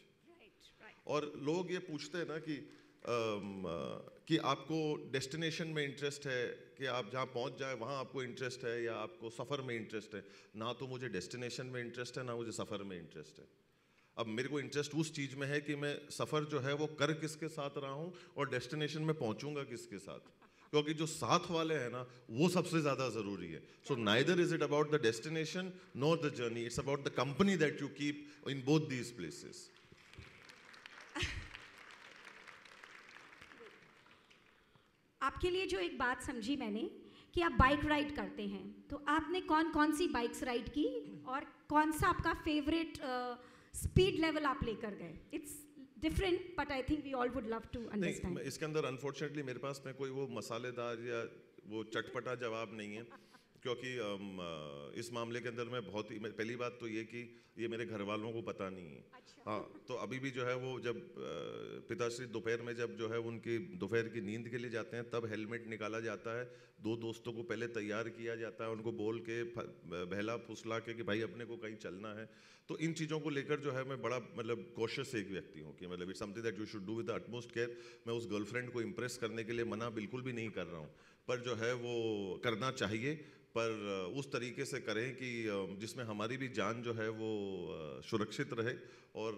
Right. और लोग ये पूछते हैं ना कि आपको डेस्टिनेशन में इंटरेस्ट है, कि आप जहाँ पहुँच जाए वहाँ आपको इंटरेस्ट है, या आपको सफ़र में इंटरेस्ट है। ना तो मुझे डेस्टिनेशन में इंटरेस्ट है, ना मुझे सफ़र में इंटरेस्ट है। अब मेरे को इंटरेस्ट उस चीज़ में है कि मैं सफ़र जो है वो कर किसके साथ रहा हूँ और डेस्टिनेशन में पहुँचूंगा किसके साथ, क्योंकि जो साथ वाले हैं ना वो सबसे ज़्यादा ज़रूरी है. So neither is it about the destination nor the journey, it's about the company that you keep in both these places. आपके लिए जो एक बात समझी मैंने कि आप बाइक राइड करते हैं, तो आपने कौन कौन सी बाइक्स राइड की और कौन सा आपका फेवरेट स्पीड लेवल आप लेकर गए? It's different but I think we all would love to understand. इसके अंदर अनफॉर्चुनेटली मेरे पास में कोई वो मसालेदार या वो चटपटा जवाब नहीं है, क्योंकि इस मामले के अंदर मैं बहुत ही, पहली बात तो ये कि ये मेरे घर वालों को पता नहीं है. अच्छा. हाँ, तो अभी भी जो है वो जब पिताश्री दोपहर में जब जो है उनकी दोपहर की नींद के लिए जाते हैं तब हेलमेट निकाला जाता है, 2 दोस्तों को पहले तैयार किया जाता है, उनको बोल के बहला फुसला के कि भाई अपने को कहीं चलना है. तो इन चीज़ों को लेकर जो है मैं बड़ा मतलब कॉशियस एक व्यक्ति हूँ कि मतलब it's something that you should do with the utmost care. मैं उस गर्लफ्रेंड को इम्प्रेस करने के लिए मना बिल्कुल भी नहीं कर रहा हूँ, पर जो है वो करना चाहिए, पर उस तरीके से करें कि जिसमें हमारी भी जान जो है वो सुरक्षित रहे और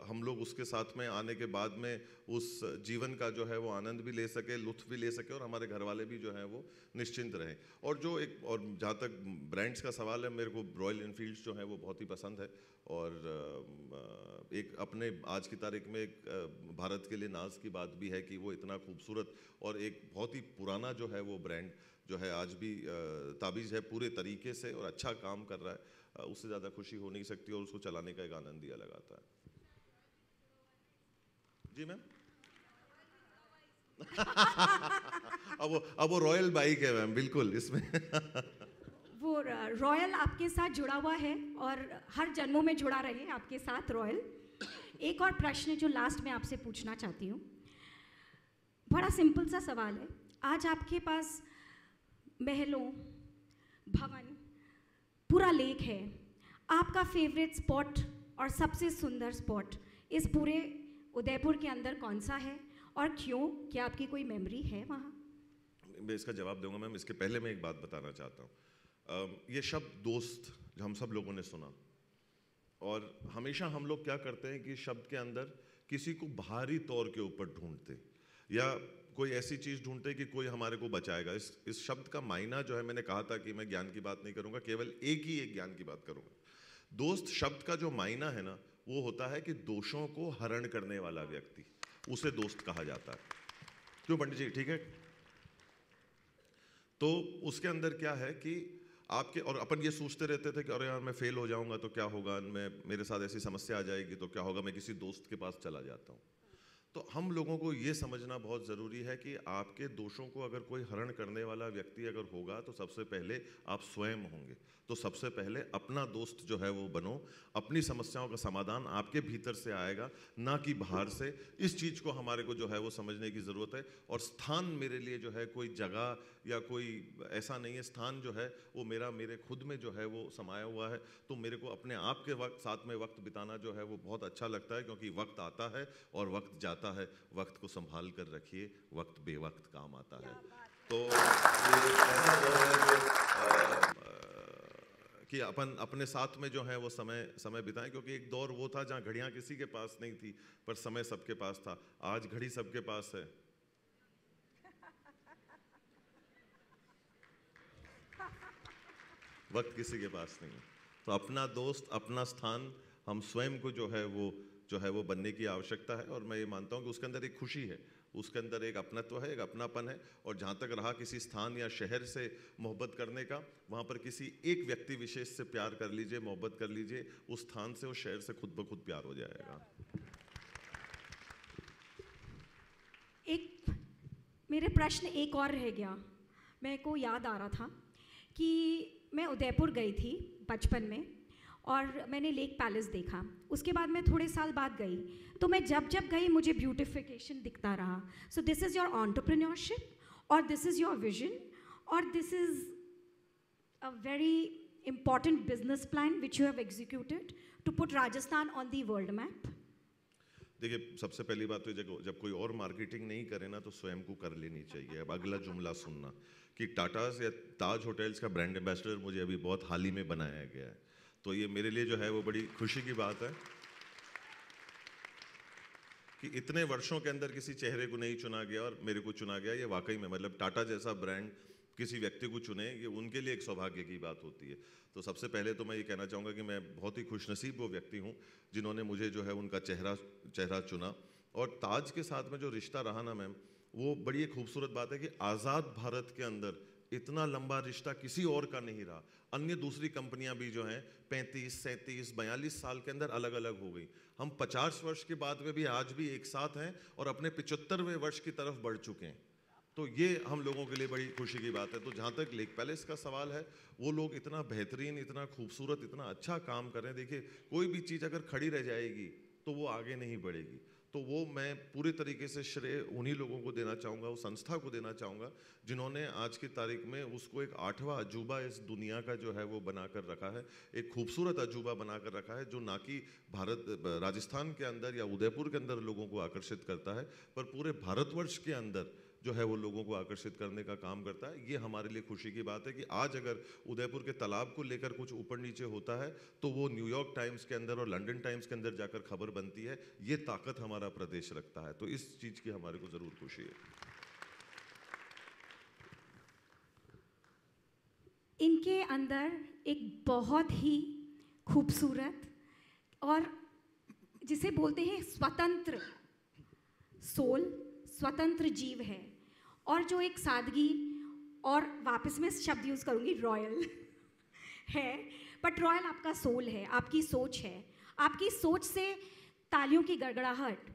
हम लोग उसके साथ में आने के बाद में उस जीवन का जो है वो आनंद भी ले सके, लुत्फ भी ले सके और हमारे घर वाले भी जो है वो निश्चिंत रहें. और जो एक और जहाँ तक ब्रांड्स का सवाल है, मेरे को रॉयल एनफील्ड्स जो है वो बहुत ही पसंद है और एक अपने आज की तारीख में एक भारत के लिए नाज की बात भी है कि वो इतना खूबसूरत और एक बहुत ही पुराना जो है वो ब्रांड जो है आज भी ताबीज़ है पूरे तरीके से और अच्छा काम कर रहा है. उससे ज़्यादा खुशी हो नहीं सकती और उसको चलाने का एक आनंद ही अलग आता है. जी मैम. अब वो रॉयल बाइक है मैम, बिल्कुल इसमें वो रॉयल आपके साथ जुड़ा हुआ है और हर जन्मों में जुड़ा रहे आपके साथ रॉयल. एक और प्रश्न जो लास्ट में आपसे पूछना चाहती हूँ, बड़ा सिंपल सा सवाल है. आज आपके पास महलों, भवन, पूरा लेक है. आपका फेवरेट स्पॉट और सबसे सुंदर स्पॉट इस पूरे उदयपुर के अंदर कौन सा है और क्यों? क्या आपकी कोई मेमोरी है वहाँ? मैं इसका जवाब दूंगा मैम. इसके पहले मैं एक बात बताना चाहता हूँ. ये शब्द दोस्त हम सब लोगों ने सुना और हमेशा हम लोग क्या करते हैं कि शब्द के अंदर किसी को बाहरी तौर के ऊपर ढूंढते या कोई ऐसी चीज़ ढूंढते कि कोई हमारे को बचाएगा. इस शब्द का मायना जो है, मैंने कहा था कि मैं ज्ञान की बात नहीं करूंगा, केवल एक ज्ञान की बात करूंगा. दोस्त शब्द का जो मायना है ना वो होता है कि दोषों को हरण करने वाला व्यक्ति, उसे दोस्त कहा जाता है. क्यों पंडित जी? ठीक है. तो उसके अंदर क्या है कि आपके और अपन ये सोचते रहते थे कि अरे यार मैं फेल हो जाऊंगा तो क्या होगा, मेरे साथ ऐसी समस्या आ जाएगी तो क्या होगा, मैं किसी दोस्त के पास चला जाता हूँ. तो हम लोगों को ये समझना बहुत ज़रूरी है कि आपके दोषों को अगर कोई हरण करने वाला व्यक्ति अगर होगा तो सबसे पहले आप स्वयं होंगे. तो सबसे पहले अपना दोस्त जो है वो बनो. अपनी समस्याओं का समाधान आपके भीतर से आएगा, ना कि बाहर से. इस चीज़ को हमारे को जो है वो समझने की ज़रूरत है. और स्थान मेरे लिए जो है कोई जगह या कोई ऐसा नहीं है. स्थान जो है वो मेरे खुद में जो है वो समाया हुआ है. तो मेरे को अपने आप के साथ में वक्त बिताना जो है वो बहुत अच्छा लगता है, क्योंकि वक्त आता है और वक्त जाता है. वक्त को संभाल कर रखिए, वक्त बेवक्त काम आता है. तो कि अपन अपने साथ में जो है वो समय बिताएं, क्योंकि एक दौर वो था जहाँ घड़ियाँ किसी के पास नहीं थी पर समय सबके पास था. आज घड़ी सबके पास है. वक्त किसी के पास नहीं है. तो अपना दोस्त, अपना स्थान हम स्वयं को जो है वो बनने की आवश्यकता है. और मैं ये मानता हूँ कि उसके अंदर एक खुशी है, उसके अंदर एक अपनत्व है, एक अपनापन है. और जहाँ तक रहा किसी स्थान या शहर से मोहब्बत करने का, वहाँ पर किसी एक व्यक्ति विशेष से प्यार कर लीजिए, मोहब्बत कर लीजिए. उस स्थान से, उस शहर से खुद ब खुद प्यार हो जाएगा. एक मेरे प्रश्न एक और रह गया. मेरे को याद आ रहा था कि मैं उदयपुर गई थी बचपन में और मैंने लेक पैलेस देखा. उसके बाद मैं थोड़े साल बाद गई, तो मैं जब गई मुझे ब्यूटिफिकेशन दिखता रहा. So this is your entrepreneurship और दिस इज़ योर विजन और this is a very important business plan which you have executed to put Rajasthan on the world map? देखिए, सबसे पहली बात तो जब कोई और मार्केटिंग नहीं करे ना तो स्वयं को कर लेनी चाहिए. अब अगला जुमला सुनना कि टाटास या ताज होटल्स का ब्रांड एम्बेसडर मुझे अभी बहुत हाल ही में बनाया गया है. तो ये मेरे लिए जो है वो बड़ी खुशी की बात है. कि इतने वर्षों के अंदर किसी चेहरे को नहीं चुना गया और मेरे को चुना गया, ये वाकई में मतलब टाटा जैसा ब्रांड किसी व्यक्ति को चुने, ये उनके लिए एक सौभाग्य की बात होती है। तो सबसे पहले तो मैं ये कहना चाहूँगा कि मैं बहुत ही खुशनसीब वो व्यक्ति हूँ जिन्होंने मुझे जो है उनका चेहरा चुना। और ताज के साथ में जो रिश्ता रहा ना मैम, वो बड़ी एक खूबसूरत बात है कि आज़ाद भारत के अंदर इतना लंबा रिश्ता किसी और का नहीं रहा। अन्य दूसरी कंपनियां भी जो हैं 35, 37, 42 साल के अंदर अलग अलग हो गई। हम 50 वर्ष के बाद में भी आज भी एक साथ हैं और अपने 75वें वर्ष की तरफ बढ़ चुके हैं। तो ये हम लोगों के लिए बड़ी खुशी की बात है। तो जहाँ तक लेक पैलेस का सवाल है, वो लोग इतना बेहतरीन, इतना खूबसूरत, इतना अच्छा काम कर रहे हैं। देखिए, कोई भी चीज़ अगर खड़ी रह जाएगी तो वो आगे नहीं बढ़ेगी। तो वो मैं पूरी तरीके से श्रेय उन्हीं लोगों को देना चाहूँगा, उस संस्था को देना चाहूँगा जिन्होंने आज की तारीख में उसको एक 8वां अजूबा इस दुनिया का जो है वो बनाकर रखा है, एक खूबसूरत अजूबा बनाकर रखा है, जो ना कि राजस्थान के अंदर या उदयपुर के अंदर लोगों को आकर्षित करता है, पर पूरे भारतवर्ष के अंदर जो है वो लोगों को आकर्षित करने का काम करता है। ये हमारे लिए खुशी की बात है कि आज अगर उदयपुर के तालाब को लेकर कुछ ऊपर नीचे होता है तो वो न्यूयॉर्क टाइम्स के अंदर और लंदन टाइम्स के अंदर जाकर खबर बनती है। ये ताकत हमारा प्रदेश रखता है, तो इस चीज़ की हमारे को ज़रूर खुशी है। इनके अंदर एक बहुत ही खूबसूरत और जिसे बोलते हैं स्वतंत्र सोल, स्वतंत्र जीव है, और जो एक सादगी और वापस मैं शब्द यूज़ करूँगी रॉयल है, बट रॉयल आपका सोल है, आपकी सोच है। आपकी सोच से तालियों की गड़गड़ाहट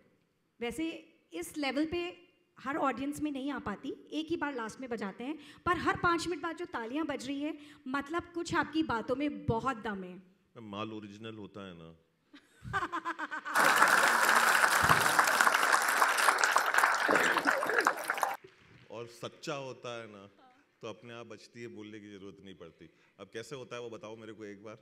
वैसे इस लेवल पे हर ऑडियंस में नहीं आ पाती, एक ही बार लास्ट में बजाते हैं, पर हर 5 मिनट बाद जो तालियां बज रही है, मतलब कुछ आपकी बातों में बहुत दम है। माल ओरिजिनल होता है ना। और सच्चा होता है ना, तो अपने आप बचती है, बोलने की जरूरत नहीं पड़ती। अब कैसे होता है वो बताओ मेरे को एक बार।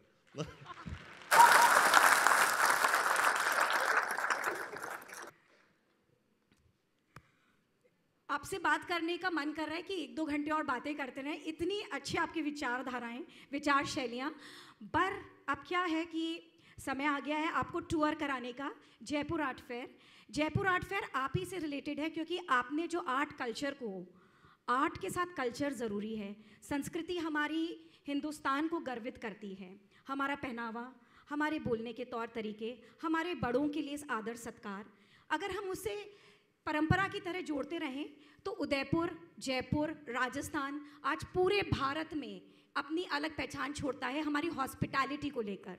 आपसे बात करने का मन कर रहा है कि 1-2 घंटे और बातें करते रहें, इतनी अच्छी आपकी विचारधाराएं, विचार शैलियाँ। पर अब क्या है कि समय आ गया है आपको टूर कराने का Jaipur art fair. Jaipur art fair आप ही से रिलेटेड है, क्योंकि आपने जो आर्ट कल्चर को, आर्ट के साथ कल्चर ज़रूरी है। संस्कृति हमारी हिंदुस्तान को गर्वित करती है, हमारा पहनावा, हमारे बोलने के तौर तरीके, हमारे बड़ों के लिए आदर सत्कार, अगर हम उसे परंपरा की तरह जोड़ते रहें तो उदयपुर, जयपुर, राजस्थान आज पूरे भारत में अपनी अलग पहचान छोड़ता है हमारी हॉस्पिटैलिटी को लेकर।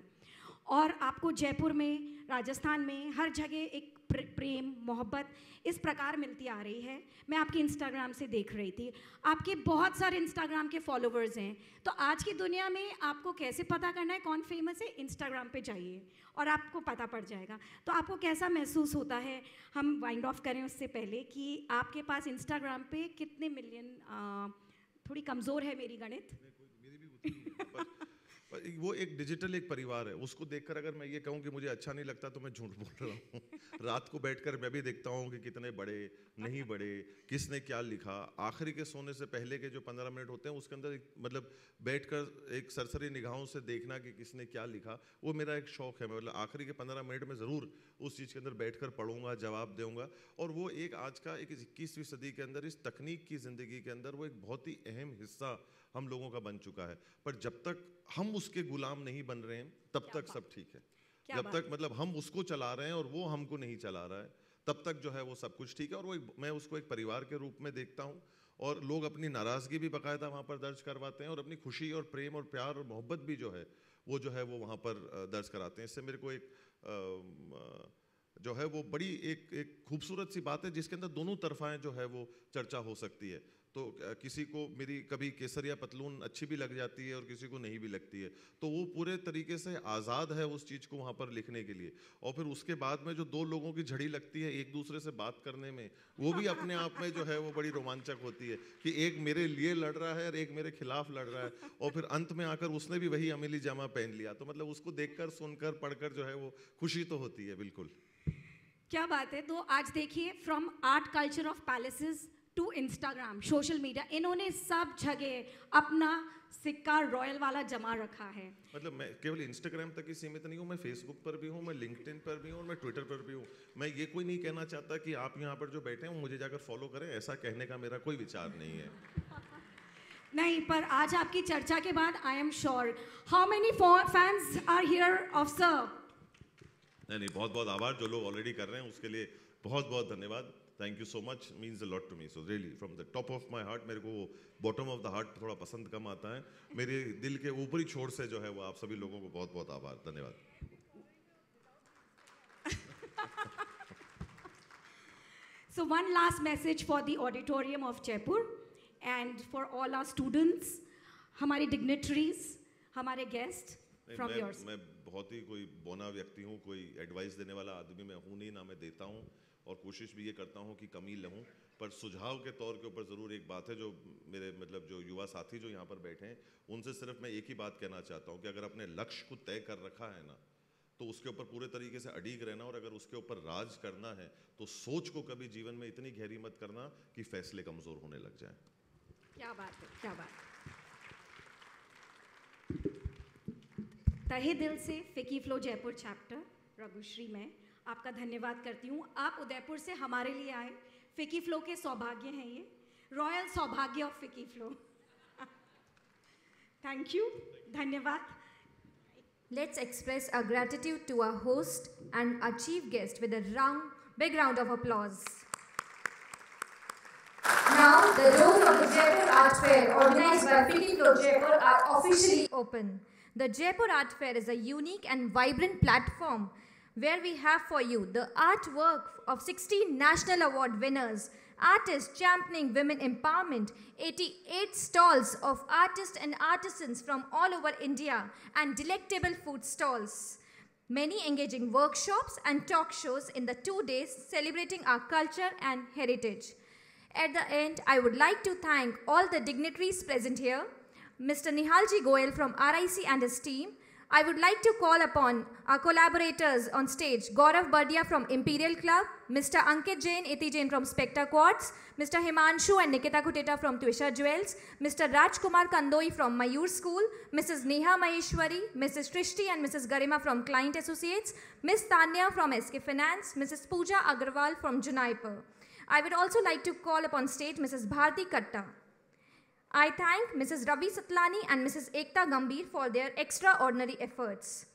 और आपको जयपुर में, राजस्थान में हर जगह एक प्रेम, मोहब्बत इस प्रकार मिलती आ रही है। मैं आपके इंस्टाग्राम से देख रही थी, आपके बहुत सारे इंस्टाग्राम के फॉलोवर्स हैं। तो आज की दुनिया में आपको कैसे पता करना है कौन फेमस है? इंस्टाग्राम पे जाइए और आपको पता पड़ जाएगा। तो आपको कैसा महसूस होता है, हम वाइंड ऑफ करें उससे पहले, कि आपके पास इंस्टाग्राम पे कितने मिलियन, थोड़ी कमज़ोर है मेरी गणित, वो एक डिजिटल एक परिवार है, उसको देखकर अगर मैं ये कहूँ कि मुझे अच्छा नहीं लगता तो मैं झूठ बोल रहा हूँ। रात को बैठकर मैं भी देखता हूँ कि कितने बड़े, नहीं बड़े, किसने क्या लिखा। आखिरी के सोने से पहले के जो 15 मिनट होते हैं उसके अंदर मतलब बैठकर एक सरसरी निगाहों से देखना कि किसने क्या लिखा, वो मेरा एक शौक़ है। मतलब आखिरी के 15 मिनट में ज़रूर उस चीज़ के अंदर बैठकर पढ़ूंगा, जवाब दूंगा। और वो एक आज का एक 21वीं सदी के अंदर इस तकनीक की ज़िंदगी के अंदर वो एक बहुत ही अहम हिस्सा हम लोगों का बन चुका है। पर जब तक हम उसके गुलाम नहीं बन रहे हैं तब तक सब ठीक है। जब तक मतलब हम उसको चला रहे हैं और वो हमको नहीं चला रहा है, तब तक जो है वो सब कुछ ठीक है। और वो मैं उसको एक परिवार के रूप में देखता हूँ। और लोग अपनी नाराज़गी भी बाकायदा वहाँ पर दर्ज करवाते हैं और अपनी खुशी और प्रेम और प्यार और मोहब्बत भी जो है वो वहाँ पर दर्ज कराते हैं। इससे मेरे को एक जो है वो बड़ी एक खूबसूरत सी बात है जिसके अंदर दोनों तरफाएं जो है वो चर्चा हो सकती है। तो किसी को मेरी कभी केसरिया पतलून अच्छी भी लग जाती है और किसी को नहीं भी लगती है, तो वो पूरे तरीके से आज़ाद है उस चीज़ को वहाँ पर लिखने के लिए। और फिर उसके बाद में जो 2 लोगों की झड़ी लगती है एक दूसरे से बात करने में, वो भी अपने आप में जो है वो बड़ी रोमांचक होती है कि एक मेरे लिए लड़ रहा है और एक मेरे खिलाफ लड़ रहा है, और फिर अंत में आकर उसने भी वही अमीली जामा पहन लिया। तो मतलब उसको देखकर, सुनकर, पढ़कर जो है वो खुशी तो होती है। बिल्कुल, क्या बात है। तो आज देखिए, from art culture of palaces to Instagram, social media, इन्होंने सब जगह अपना सिक्का रॉयल वाला जमा रखा है. मतलब मैं केवल इंस्टाग्राम तक ही सीमित नहीं हूँ, मैं फेसबुक पर भी हूँ, मैं लिंक्डइन पर भी हूँ और मैं ट्विटर पर भी हूँ. मैं ये कोई नहीं कहना चाहता कि आप यहाँ पर जो बैठे हैं मुझे जाकर फॉलो करें, ऐसा कहने का मेरा कोई विचार नहीं है. नहीं, पर आज आपकी चर्चा के बाद I am sure how many fans are here of sir. नहीं, बहुत बहुत आभार जो लोग ऑलरेडी कर रहे हैं उसके लिए बहुत बहुत धन्यवाद. Thank you so much, means a lot to me. So really from the top of my heart, मेरे को बॉटम ऑफ द हार्ट थोड़ा पसंद कम आता है, मेरे दिल के ऊपरी छोर से जो है वो आप सभी लोगों को बहुत बहुत आभार, धन्यवाद. So one last message for the auditorium of Jaipur and for all our students, हमारे dignitaries, हमारे guests from yours. मैं बहुत ही कोई बोना व्यक्ति हूँ, कोई एडवाइस देने वाला आदमी मैं हूँ नहीं, ना मैं देता हूँ और कोशिश भी ये करता हूँ कि कमी लूँ. पर सुझाव के तौर के ऊपर ज़रूर एक बात है जो मेरे मतलब जो युवा साथी जो यहाँ पर बैठे हैं उनसे सिर्फ मैं एक ही बात कहना चाहता हूँ कि अगर अपने लक्ष्य को तय कर रखा है ना तो उसके ऊपर पूरे तरीके से अड़ीग रहना, और अगर उसके ऊपर राज करना है तो सोच को कभी जीवन में इतनी गहरी मत करना कि फैसले कमज़ोर होने लग जाएं. क्या बात है, क्या बात. तहे दिल से फिकी फ्लो जयपुर चैप्टर रघुश्री में आपका धन्यवाद करती हूँ. आप उदयपुर से हमारे लिए आए, फिकी फ्लो के सौभाग्य हैं ये, रॉयल सौभाग्य ऑफ फिकी फ्लो. थैंक यू, धन्यवाद. Let's express our gratitude to our host and our chief guest with a big round of applause. Now, the doors of the Jaipur Art Fair organized by Ficky Flow Jaipur are officially open. The Jaipur Art Fair is a unique and vibrant platform where we have for you the artwork of 16 national award winners, artists championing women empowerment, 88 stalls of artists and artisans from all over India, and delectable food stalls. Many engaging workshops and talk shows in the 2 days celebrating our culture and heritage. At the end, I would like to thank all the dignitaries present here, Mr. Nihalji Goyal from RIC and his team. I would like to call upon our collaborators on stage, Gaurav Bardia from Imperial Club, Mr. Ankit Jain, Iti Jain from Spectre Quartz, Mr. Himanshu and Nikita Kuteta from Twisha Jewels, Mr. Rajkumar Kandoi from Mayur School, Mrs. Neha Maheshwari, Mrs. Trishti and Mrs. Garima from Client Associates, Ms. Tanya from SK Finance, Mrs. Pooja Agarwal from Juniper. I would also like to call upon stage Mrs. Bharti Katta. I thank Mrs. Ravi Satlani and Mrs. Ekta Gambhir for their extraordinary efforts.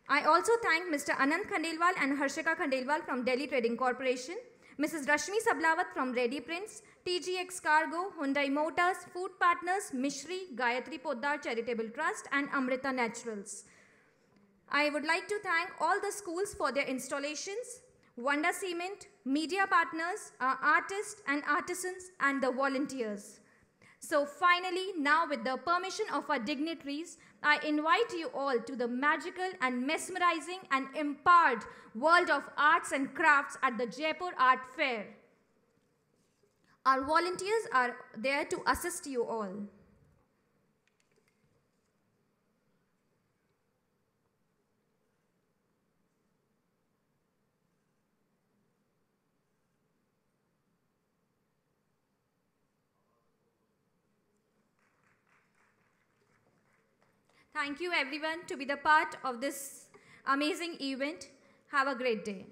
I also thank Mr. Anand Khandelwal and Harshika Khandelwal from Delhi Trading Corporation, Mrs. Rashmi Sablawat from Ready Prints, TGX Cargo, Hyundai Motors, Food Partners, Mishri, Gayatri Poddar Charitable Trust, and Amrita Naturals. I would like to thank all the schools for their installations, Wanda Cement, media partners, our artists and artisans, and the volunteers. So finally, now with the permission of our dignitaries, I invite you all to the magical and mesmerizing and empowered world of arts and crafts at the Jaipur Art Fair. Our volunteers are there to assist you all. Thank you everyone to be the part of this amazing event. Have a great day.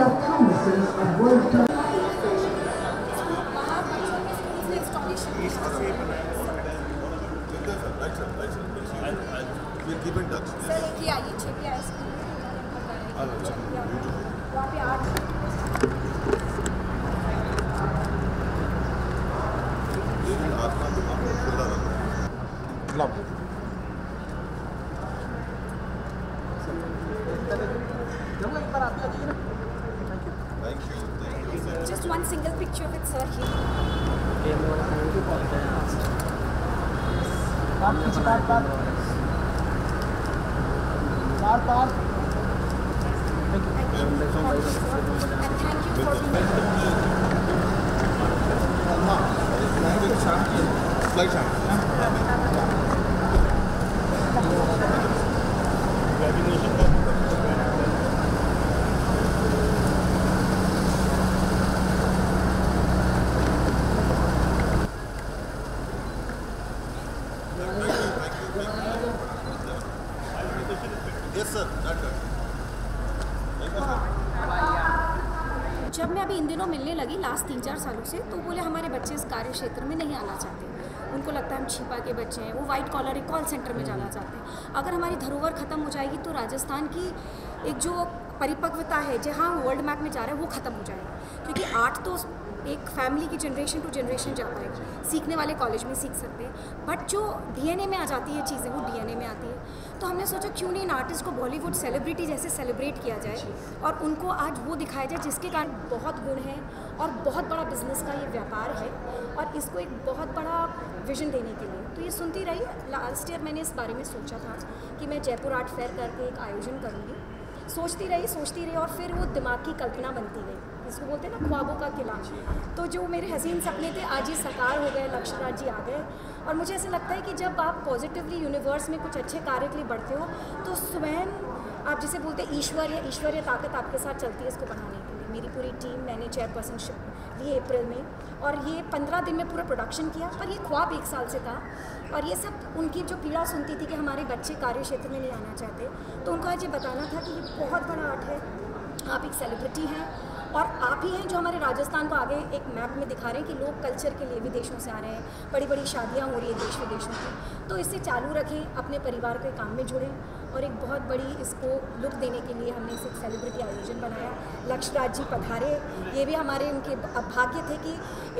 of Thomas's of World Tour. Keep in touch. Sir एक ही आइए 6 भी ice cream वहाँ पे 8 Just one single picture with sir here. जब मैं अभी इन दिनों मिलने लगी लास्ट 3-4 सालों से, तो बोले हमारे बच्चे इस कार्य क्षेत्र में नहीं आना चाहते, उनको लगता है हम छिपा के बच्चे हैं, वो वाइट कॉलर एक कॉल सेंटर में जाना चाहते हैं। अगर हमारी धरोहर ख़त्म हो जाएगी तो राजस्थान की एक जो परिपक्वता है जहाँ वर्ल्ड मैप में जा रहा है वो ख़त्म हो जाएगा, क्योंकि आर्ट तो एक फैमिली की जनरेशन टू जनरेशन जाता है, सीखने वाले कॉलेज में सीख सकते हैं, बट जो डीएनए में आ जाती है चीज़ें वो डीएनए में आती है। तो हमने सोचा क्यों नहीं इन आर्टिस्ट को बॉलीवुड सेलिब्रिटी जैसे सेलिब्रेट किया जाए और उनको आज वो दिखाया जाए जिसके कारण बहुत गुण है और बहुत बड़ा बिजनेस का ये व्यापार है और इसको एक बहुत बड़ा विजन देने के लिए। तो ये सुनती रही, लास्ट ईयर मैंने इस बारे में सोचा था कि मैं जयपुर आर्ट फेयर करके एक आयोजन करूँगी। सोचती रही और फिर वो दिमाग की कल्पना बनती गई, इसको बोलते हैं ना ख्वाबों का किला। तो जो मेरे हसीन सपने थे आज ही साकार हो गए, लक्ष्यराज जी आ गए। और मुझे ऐसा लगता है कि जब आप पॉजिटिवली यूनिवर्स में कुछ अच्छे कार्य के लिए बढ़ते हो तो स्वयं आप जिसे बोलते हैं ईश्वरीय ताकत आपके साथ चलती है इसको बढ़ाने के लिए। मेरी पूरी टीम, मैंने चेयरपर्सनशिप ली अप्रैल में और ये 15 दिन में पूरा प्रोडक्शन किया, पर ये ख्वाब 1 साल से था। और ये सब उनकी जो पीड़ा सुनती थी कि हमारे बच्चे कार्य क्षेत्र में नहीं आना चाहते, तो उनको आज ये बताना था कि ये बहुत बड़ा आर्ट है, आप एक सेलिब्रिटी हैं और आप ही हैं जो हमारे राजस्थान को आगे एक मैप में दिखा रहे हैं कि लोग कल्चर के लिए विदेशों से आ रहे हैं, बड़ी बड़ी शादियाँ हो रही हैं देश विदेशों की। तो इसे चालू रखें, अपने परिवार के काम में जुड़ें और एक बहुत बड़ी इसको लुक देने के लिए हमने इसे एक सेलिब्रिटी आयोजन बनाया। लक्ष्यराज जी पधारे, ये भी हमारे उनके भाग्य थे कि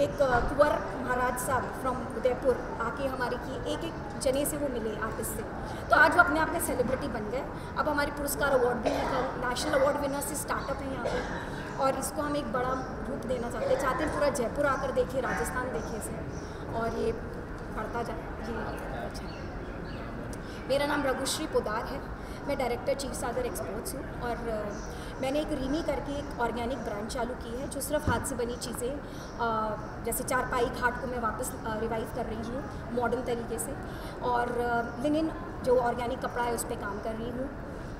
एक कुंवर महाराज साहब फ्रॉम उदयपुर आके हमारे की एक जने से वो मिले आर्टिस्ट से, तो आज वो अपने आप में सेलिब्रिटी बन गए। अब हमारे पुरस्कार अवार्ड भी है, नेशनल अवार्ड विनर से स्टार्टअप है यहाँ पर और इसको हम एक बड़ा रूप देना चाहते हैं पूरा जयपुर आकर देखिए, राजस्थान देखिए इसे और ये बढ़ता जाए। जी अच्छा, मेरा नाम रघुश्री पोदार है, मैं डायरेक्टर चीफ सागर एक्सपोर्ट्स हूँ और मैंने एक रीमी करके एक ऑर्गेनिक ब्रांड चालू की है जो सिर्फ हाथ से बनी चीज़ें जैसे चारपाई घाट को मैं वापस रिवाइव कर रही हूँ मॉडर्न तरीके से और लिनिन जो ऑर्गेनिक कपड़ा है उस पर काम कर रही हूँ।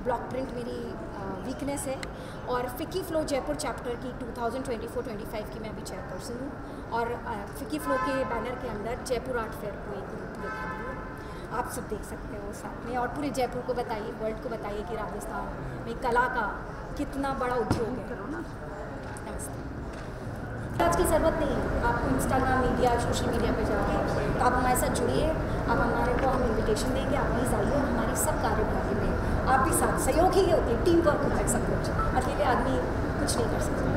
ब्लॉक प्रिंट मेरी वीकनेस है और फिकी फ्लो जयपुर चैप्टर की 2024-25 की मैं अभी चेयरपर्सन हूँ और फिकी फ्लो के बैनर के अंदर जयपुर आर्ट फेयर को एक रूप दिखा दिया, आप सब देख सकते हो साथ में और पूरे जयपुर को बताइए, वर्ल्ड को बताइए कि राजस्थान में कला का कितना बड़ा उद्योग है। नमस्ते। आज की ज़रूरत नहीं है, आपको इंस्टाग्राम मीडिया सोशल मीडिया पे जाओगे तो आप हमारे साथ जुड़िए, आप हमारे को हम इन्विटेशन देंगे, आप प्लीज़ आइए और हमारी सब कार्यभागी में आप भी साथ, सहयोग ही होती है, टीम वर्क होता है सब कुछ, अकेले आदमी कुछ नहीं कर सकता।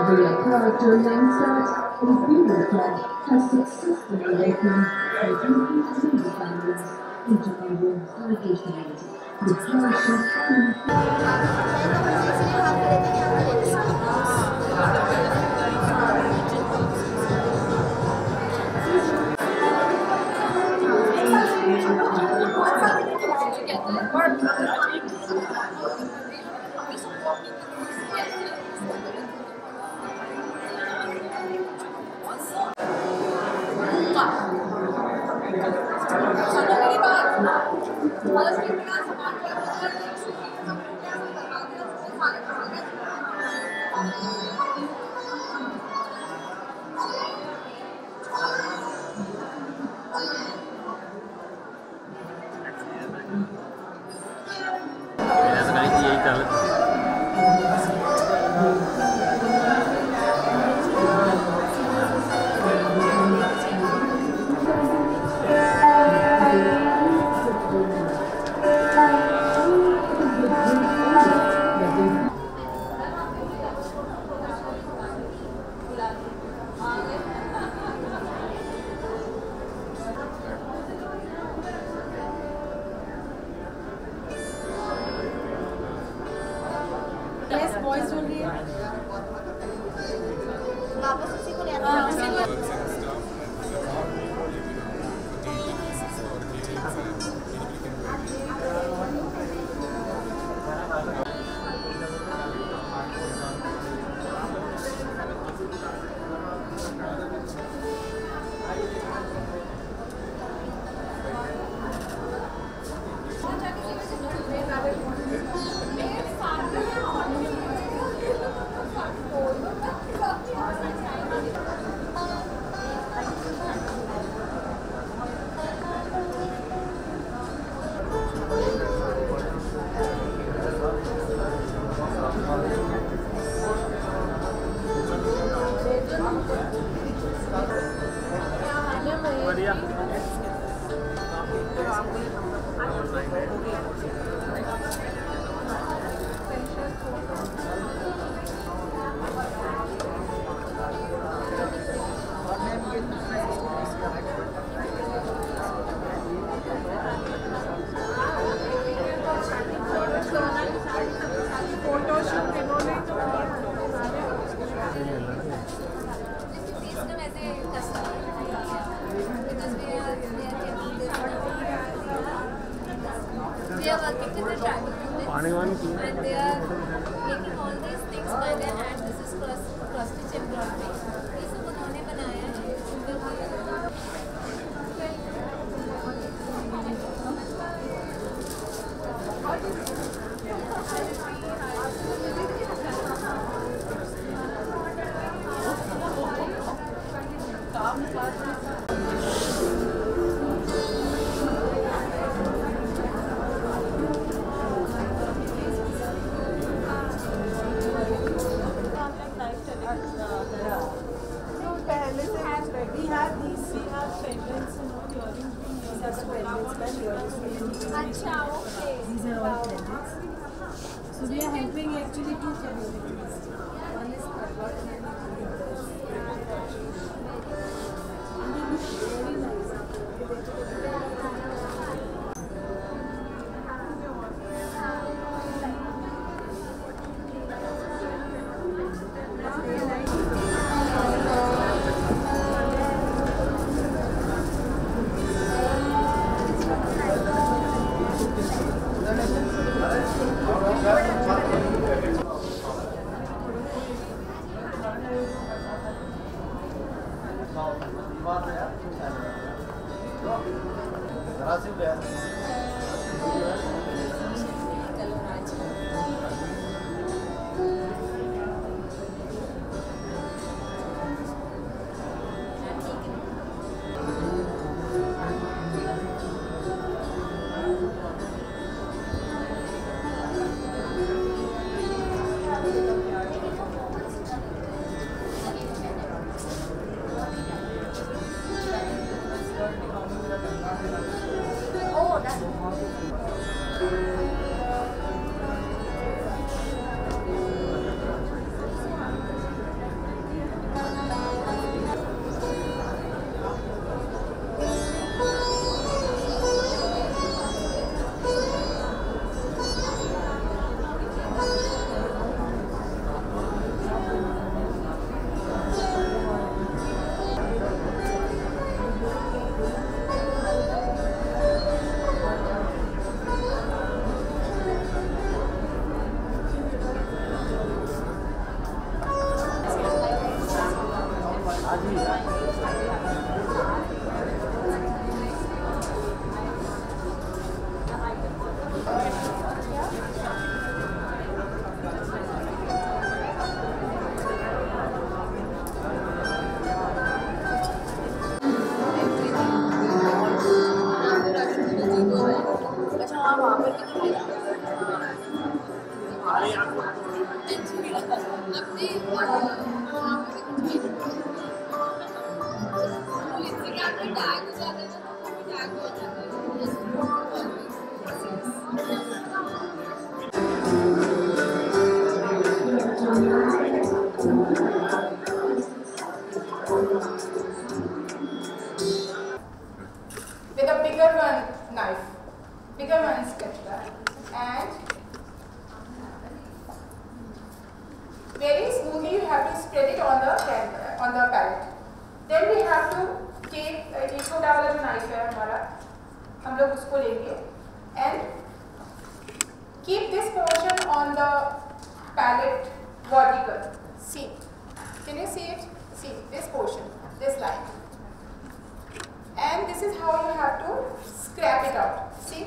The character Langsat and Freedom Flag has successfully awakened the European families into a world heritage. The With a bigger one knife, bigger one spatula, and very smoothly you have to spread it on the palette. Then we have to take एक छोटा वाला जो knife है हमारा, हम लोग उसको लेंगे and keep this portion on the palette vertical. See, can you see it? See this portion, this line. And this is how you have to scrap it out. See?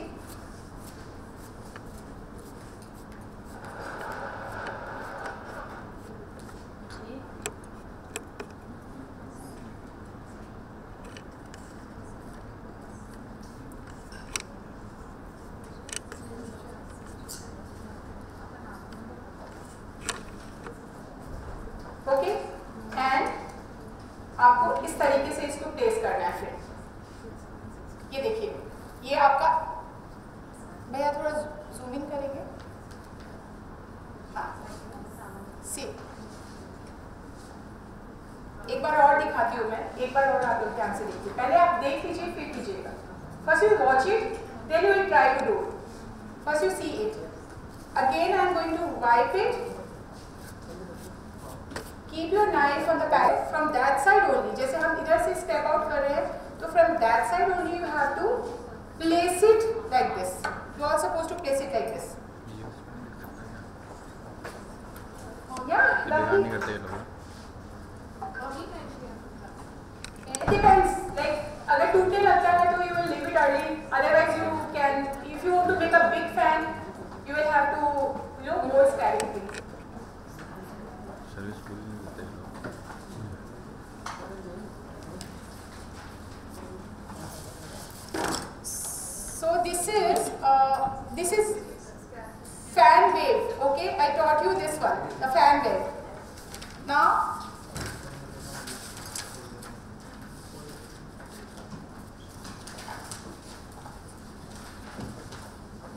Okay? And आपको इस तरीके से इसको place करना है फिर। ये देखिए, ये आपका, भैया थोड़ा जूम इन करेंगे। हाँ, सी, एक बार और दिखाती हूँ मैं, एक बार और आप लोग ध्यान से देखिए। पहले आप देख लीजिए फिर कीजिएगा। First you watch it, then you will try to do. First you see it, again I am going to wipe it. Keep your knife on the palette from that side only. जैसे हम इधर से step out कर रहे हैं, तो from that side only you have to place it like this. You are supposed to place it like this. Yeah, lovely. It depends. Like अगर टूटने लगता है तो you will leave it early. Otherwise you can, if you want to make a big fan, you will have to, more scattering things. So this is fan wave. Okay, I taught you this one, the fan wave. Now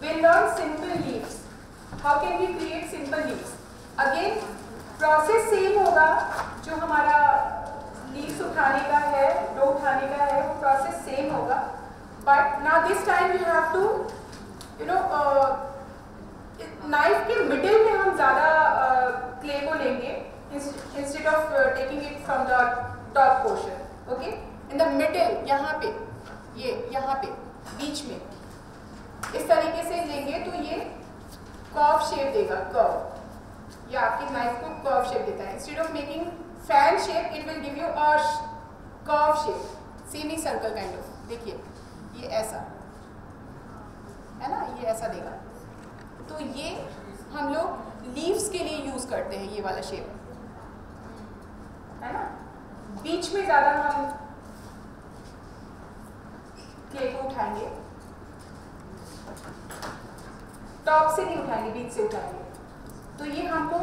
we'll learn simple leaves. How can we create simple leaves? Again, process same होगा. जो हमारा leaves उठाने का है, dough उठाने का है, वो process same होगा. But now this time you have to, knife के middle में हम ज़्यादा clay को लेंगे instead of taking it from the top portion. Okay? In the middle, यहाँ पे, ये यहाँ पे, बीच में, इस तरीके से लेंगे तो ये curve shape देगा, curve. ये आपकी knife को curve shape देता है. Instead of making fan shape, it will give you a curve shape, semi-circle kind of. देखिए. ये ऐसा है ना, ये ऐसा देगा। तो ये हम लोग लीव्स के लिए यूज करते हैं, ये वाला शेप है ना। बीच में ज्यादा हम क्ले को उठाएंगे, टॉप से नहीं उठाएंगे, बीच से उठाएंगे। तो ये हमको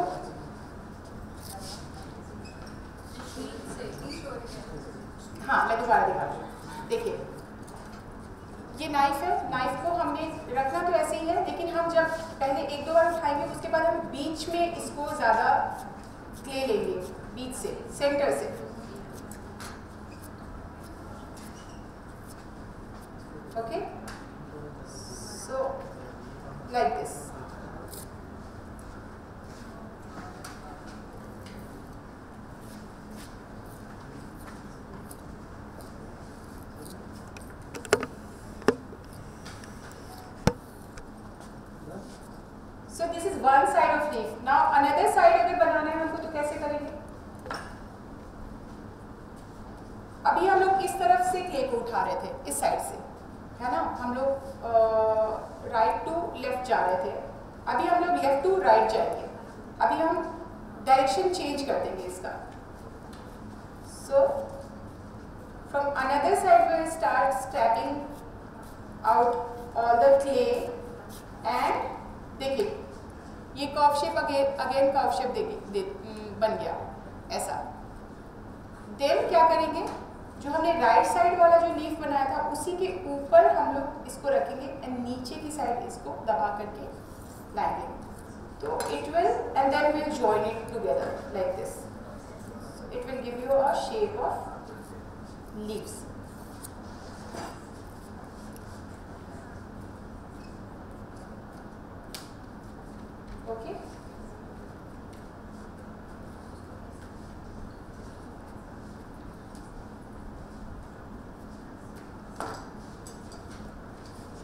हाँ, मैं दोबारा दिखाती हूँ। देखिए, ये नाइफ है, नाइफ को हमने रखना तो ऐसे ही है, लेकिन हम जब पहले एक दो बार उठाएंगे उसके बाद हम बीच में इसको ज़्यादा क्ले लेंगे, बीच से, सेंटर से। Okay, so like this. So this is one side of leaf. Now another side अगर बनाना है हमको तो कैसे करेंगे? अभी हम लोग इस तरफ से क्ले को उठा रहे थे, इस साइड से, है ना? हम लोग राइट टू लेफ्ट जा रहे थे, अभी हम लोग लेफ्ट टू राइट जाएंगे। अभी हम डायरेक्शन चेंज कर देंगे इसका। So from another side we will start stepping out all the clay and देखिए ये curve shape again curve shape बन गया ऐसा। देन क्या करेंगे, जो हमने राइट साइड वाला जो लीफ बनाया था उसी के ऊपर हम लोग इसको रखेंगे एंड नीचे की साइड इसको दबा करके लाएंगे। तो it will end then will join it together like this. It will give you a shape of leaves. Okay,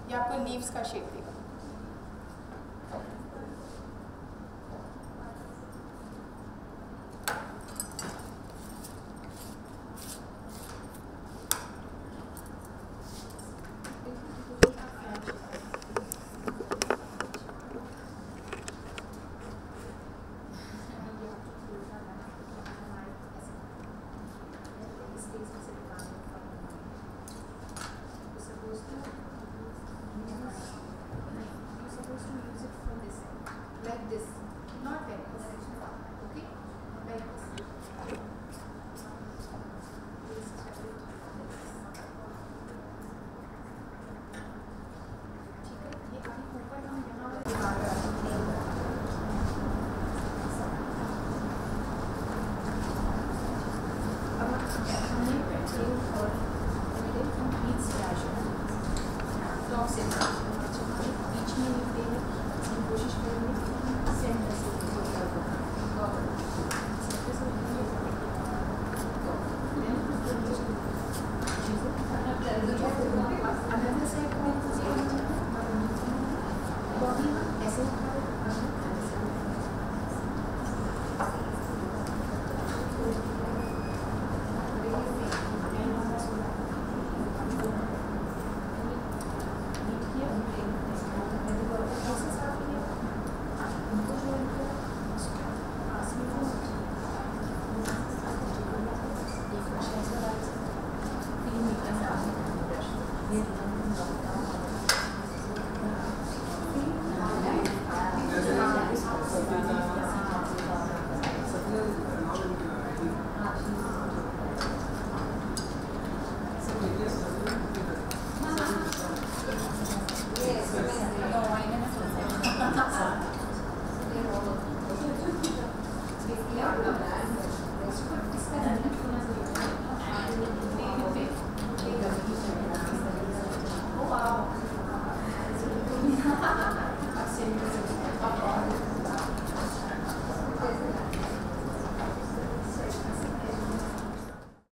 ये आपको लीव्स का शेप देगा।